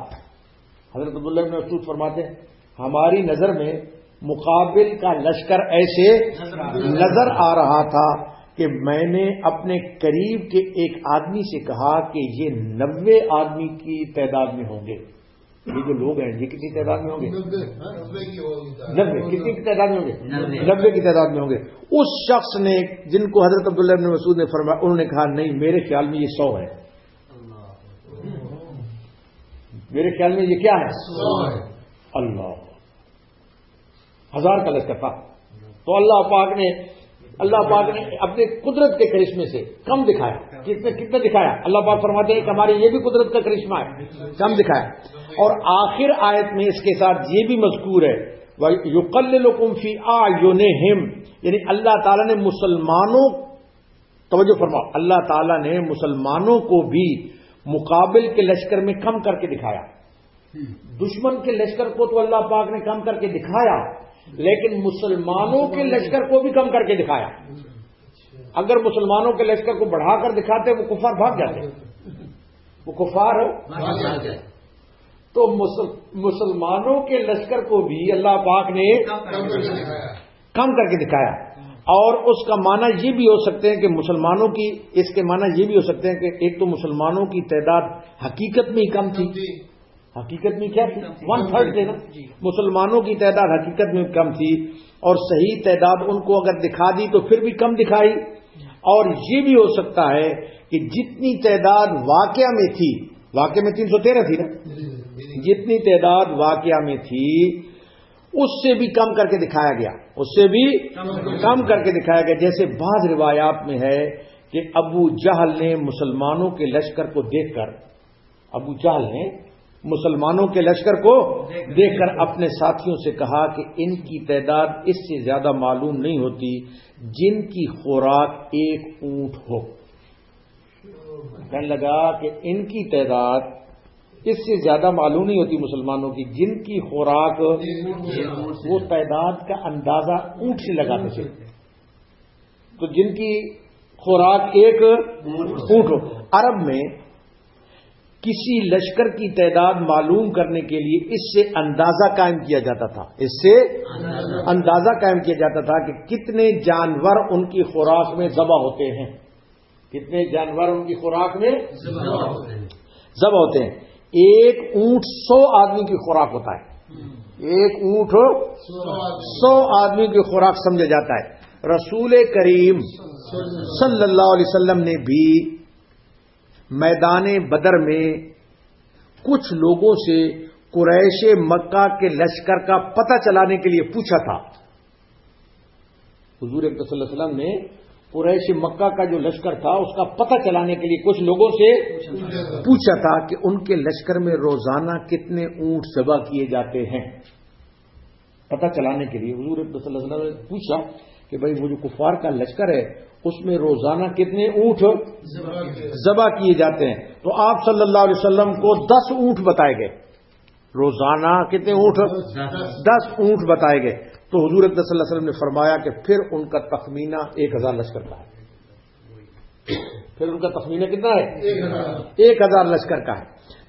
حضرت عبداللہ ابن مسعود فرماتے ہیں ہماری نظر میں مقابل کا لشکر ایسے نظر آ رہا تھا کہ میں نے اپنے قریب کے ایک آدمی سے کہا کہ یہ 90 آدمی کی تعداد میں ہوں گے، یہ جو لوگ ہیں یہ کتنی تعداد میں ہوں گے؟ 90 کتنی کی تعداد میں ہوں گے؟ 90 کی تعداد میں ہوں گے۔ اس شخص نے جن کو حضرت عبداللہ بن مسعود نے فرمایا، انہوں نے کہا نہیں میرے خیال میں یہ 100 ہے، میرے خیال میں یہ کیا ہے؟ 100 ہے۔ اللہ 1000 کا لشکر تھا، تو اللہ پاک نے اپنے قدرت کے کرشمے سے کم دکھایا۔ کتنا دکھایا؟ اللہ پاک فرماتے ہیں کہ ہماری یہ بھی قدرت کا کرشمہ ہے، کم دکھایا۔ اور آخر آیت میں اس کے ساتھ یہ بھی مذکور ہے وَيُقَلِّلُكُمْ فِي أَعْيُنِهِمْ، یعنی اللہ تعالیٰ نے مسلمانوں، توجہ فرماؤ، اللہ تعالیٰ نے مسلمانوں کو بھی مقابل کے لشکر میں کم کر کے دکھایا۔ دشمن کے لشکر کو تو اللہ پاک نے کم کر کے دکھایا، لیکن مسلمانوں کے لشکر کو بھی کم کر کے دکھایا۔ اگر مسلمانوں کے لشکر کو بڑھا کر دکھاتے وہ کفار بھاگ جاتے، وہ کفار تو مسلمانوں کے لشکر کو بھی اللہ پاک نے کم کر کے دکھایا۔ اور اس کا معنی یہ بھی ہو سکتے ہیں کہ مسلمانوں کی، اس کے معنی یہ بھی ہو سکتے ہیں کہ ایک تو مسلمانوں کی تعداد حقیقت میں ہی کم تھی حقیقت میں کیا تھی؟ 1/3 تھے نا. مسلمانوں کی تعداد حقیقت میں کم تھی اور صحیح تعداد ان کو اگر دکھا دی تو پھر بھی کم دکھائی. اور یہ بھی ہو سکتا ہے کہ جتنی تعداد واقعہ میں تھی، واقعہ میں 313 تھی نا، جتنی تعداد واقعہ میں تھی اس سے بھی کم کر کے دکھایا گیا، اس سے بھی کم کر کے دکھایا گیا. جیسے بعض روایات میں ہے کہ ابو جہل نے مسلمانوں کے لشکر کو دیکھ کر، ابو جہل نے مسلمانوں کے لشکر کو دیکھ کر اپنے ساتھیوں سے کہا کہ ان کی تعداد اس سے زیادہ معلوم نہیں ہوتی جن کی خوراک ایک اونٹ ہو. کہنے لگا کہ ان کی تعداد اس سے زیادہ معلوم نہیں ہوتی مسلمانوں کی جن کی خوراک، وہ تعداد کا اندازہ اونٹ سے لگاتے تھے. تو جن کی خوراک ایک اونٹ ہو. عرب میں کسی لشکر کی تعداد معلوم کرنے کے لیے اس سے اندازہ قائم کیا جاتا تھا، اس سے اندازہ قائم کیا جاتا تھا کہ کتنے جانور ان کی خوراک میں ذبح ہوتے ہیں، کتنے جانور ان کی خوراک میں ذبح ہوتے ہیں. ایک اونٹ 100 آدمی کی خوراک ہوتا ہے، ایک اونٹ 100 آدمی کی خوراک سمجھا جاتا ہے. رسول کریم صلی اللہ علیہ وسلم نے بھی میدان بدر میں کچھ لوگوں سے قریش مکہ کے لشکر کا پتہ چلانے کے لیے پوچھا تھا. حضور اکرم صلی اللہ علیہ وسلم نے قریش مکہ کا جو لشکر تھا اس کا پتہ چلانے کے لیے کچھ لوگوں سے پوچھا تھا کہ ان کے لشکر میں روزانہ کتنے اونٹ ذبح کیے جاتے ہیں. پتہ چلانے کے لیے حضور اکرم صلی اللہ علیہ وسلم نے پوچھا کہ بھائی وہ جو کفار کا لشکر ہے اس میں روزانہ کتنے اونٹ ذبح کیے جاتے ہیں. تو آپ صلی اللہ علیہ وسلم کو 10 اونٹ بتائے گئے. روزانہ کتنے اونٹ؟ 10 اونٹ بتائے گئے. تو حضور اکرم صلی اللہ علیہ وسلم نے فرمایا کہ پھر ان کا تخمینہ 1000 لشکر کا ہے. پھر ان کا تخمینہ کتنا ہے؟ 1000 لشکر کا ہے.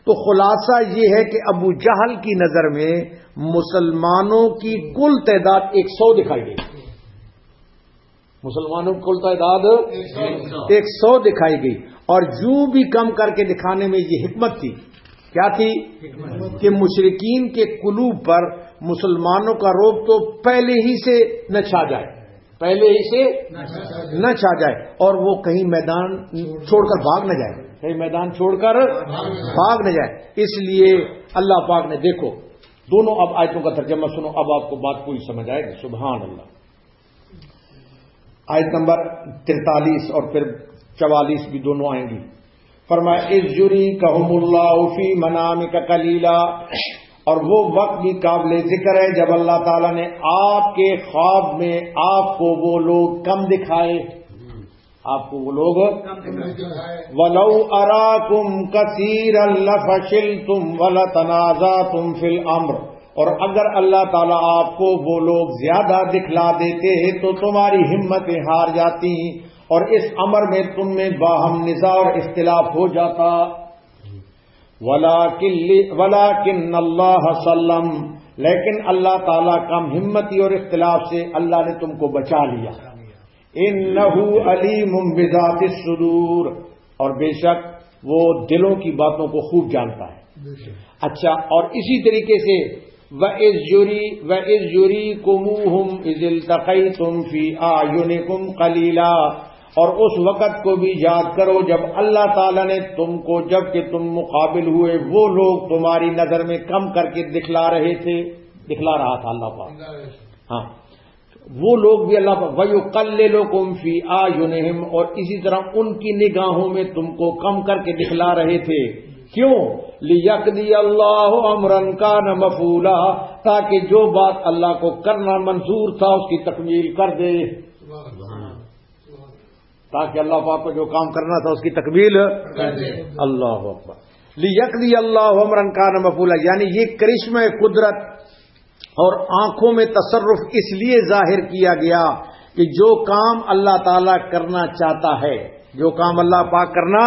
تو خلاصہ یہ ہے کہ ابو جہل کی نظر میں مسلمانوں کی کل تعداد 100 دکھائی گئی. مسلمانوں کی کل تعداد 100 دکھائی گئی. اور یوں بھی کم کر کے دکھانے میں یہ حکمت تھی. کیا تھی؟ کہ مشرکین کے قلوب پر مسلمانوں کا رعب تو پہلے ہی سے نہ چھا جائے، پہلے ہی سے نہ چھا جائے، اور وہ کہیں میدان چھوڑ کر بھاگ نہ جائے، کہیں میدان چھوڑ کر بھاگ نہ جائے. اس لیے اللہ پاک نے، دیکھو دونوں اب آیتوں کا ترجمہ سنو، اب آپ کو بات پوری سمجھ آئے گی. سبحان اللہ. آیت نمبر 43 اور پھر 44 بھی دونوں آئیں گی. فرمایا اذ یریکہم اللہ فی منامک قلیلا، اور وہ وقت بھی قابل ذکر ہے جب اللہ تعالیٰ نے آپ کے خواب میں آپ کو وہ لوگ کم دکھائے، آپ کو وہ لوگ وَلَوْ أَرَاكُمْ كَثِيرًا لَفَشِلْتُمْ وَلَتَنَازَعْتُمْ فِي الْأَمْرِ، اور اگر اللہ تعالیٰ آپ کو وہ لوگ زیادہ دکھلا دیتے تو تمہاری ہمتیں ہار جاتی اور اس امر میں تم میں باہم نزاع اور اختلاف ہو جاتا. وَلَكِنَّ اللَّهَ سَلَّمَ، لیکن اللہ تعالیٰ کم ہمتی اور اختلاف سے اللہ نے تم کو بچا لیا. إِنَّهُ عَلِيمٌ بِذَاتِ الصُّدُورِ، اور بے شک وہ دلوں کی باتوں کو خوب جانتا ہے. اچھا، اور اسی طریقے سے وَإِذْ يُرِيكُمُوهُمْ إِذِ الْتَقَيْتُمْ فِي أَعْيُنِكُمْ قَلِيلًا، اور اس وقت کو بھی یاد کرو جب اللہ تعالیٰ نے تم کو، جب کہ تم مقابل ہوئے، وہ لوگ تمہاری نظر میں کم کر کے دکھلا رہے تھے، دکھلا رہا تھا اللہ پاک. ہاں، وہ لوگ بھی اللہ پاک وَيُقَلِّلُكُمْ فِي أَعْيُنِهِمْ، اور اسی طرح ان کی نگاہوں میں تم کو کم کر کے دکھلا رہے تھے. کیوں؟ لِيَقْضِيَ اللَّهُ أَمْرًا كَانَ مَفْعُولًا، تاکہ جو بات اللہ کو کرنا منظور تھا اس کی تکمیل کر دے، تاکہ اللہ پاک کو جو کام کرنا تھا اس کی تکمیل کر دے. اللہ اکبر. لِيَقْضِيَ اللَّهُ أَمْرًا كَانَ مَفْعُولًا، یعنی یہ کرشمہ قدرت اور آنکھوں میں تصرف اس لیے ظاہر کیا گیا کہ جو کام اللہ تعالیٰ کرنا چاہتا ہے، جو کام اللہ پاک کرنا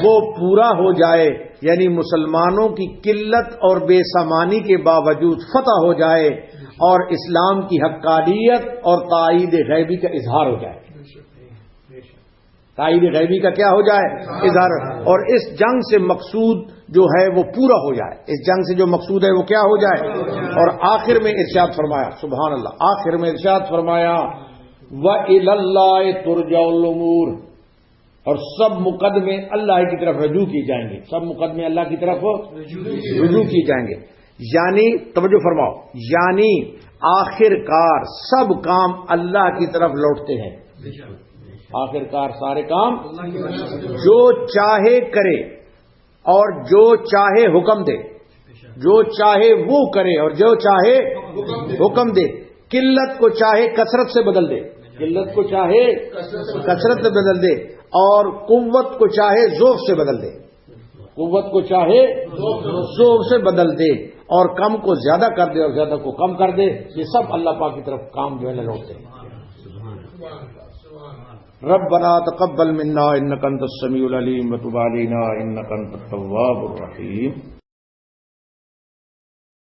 وہ پورا ہو جائے، یعنی مسلمانوں کی قلت اور بے سامانی کے باوجود فتح ہو جائے اور اسلام کی حقانیت اور تائید غیبی کا اظہار ہو جائے. تائید غیبی کا کیا ہو جائے؟ اظہار. اور اس جنگ سے مقصود جو ہے وہ پورا ہو جائے. اس جنگ سے جو مقصود ہے وہ کیا ہو جائے. اور آخر میں ارشاد فرمایا، سبحان اللہ، آخر میں ارشاد فرمایا وَإِلَى اللَّهِ تُرْجَعُ الْأُمُورُ، اور سب مقدمے اللہ کی طرف رجوع کی جائیں گے. سب مقدمے اللہ کی طرف رجوع کی جائیں گے. یعنی توجہ فرماؤ، یعنی آخر کار سب کام اللہ کی طرف لوٹتے ہیں. آخر کار سارے کام جو چاہے کرے اور جو چاہے حکم دے، جو چاہے وہ کرے اور جو چاہے حکم دے. قلت کو چاہے کثرت سے بدل دے، قلت کو چاہے کثرت سے بدل دے، اور قوت کو چاہے ضعف سے بدل دے، قوت کو چاہے ضعف سے بدل دے، اور کم کو زیادہ کر دے اور زیادہ کو کم کر دے. یہ سب اللہ پاک کی طرف کام جو ہے لوٹتے ہیں. ربنا تقبل منا انك انت السميع العليم وتب علينا انك انت التواب الرحيم.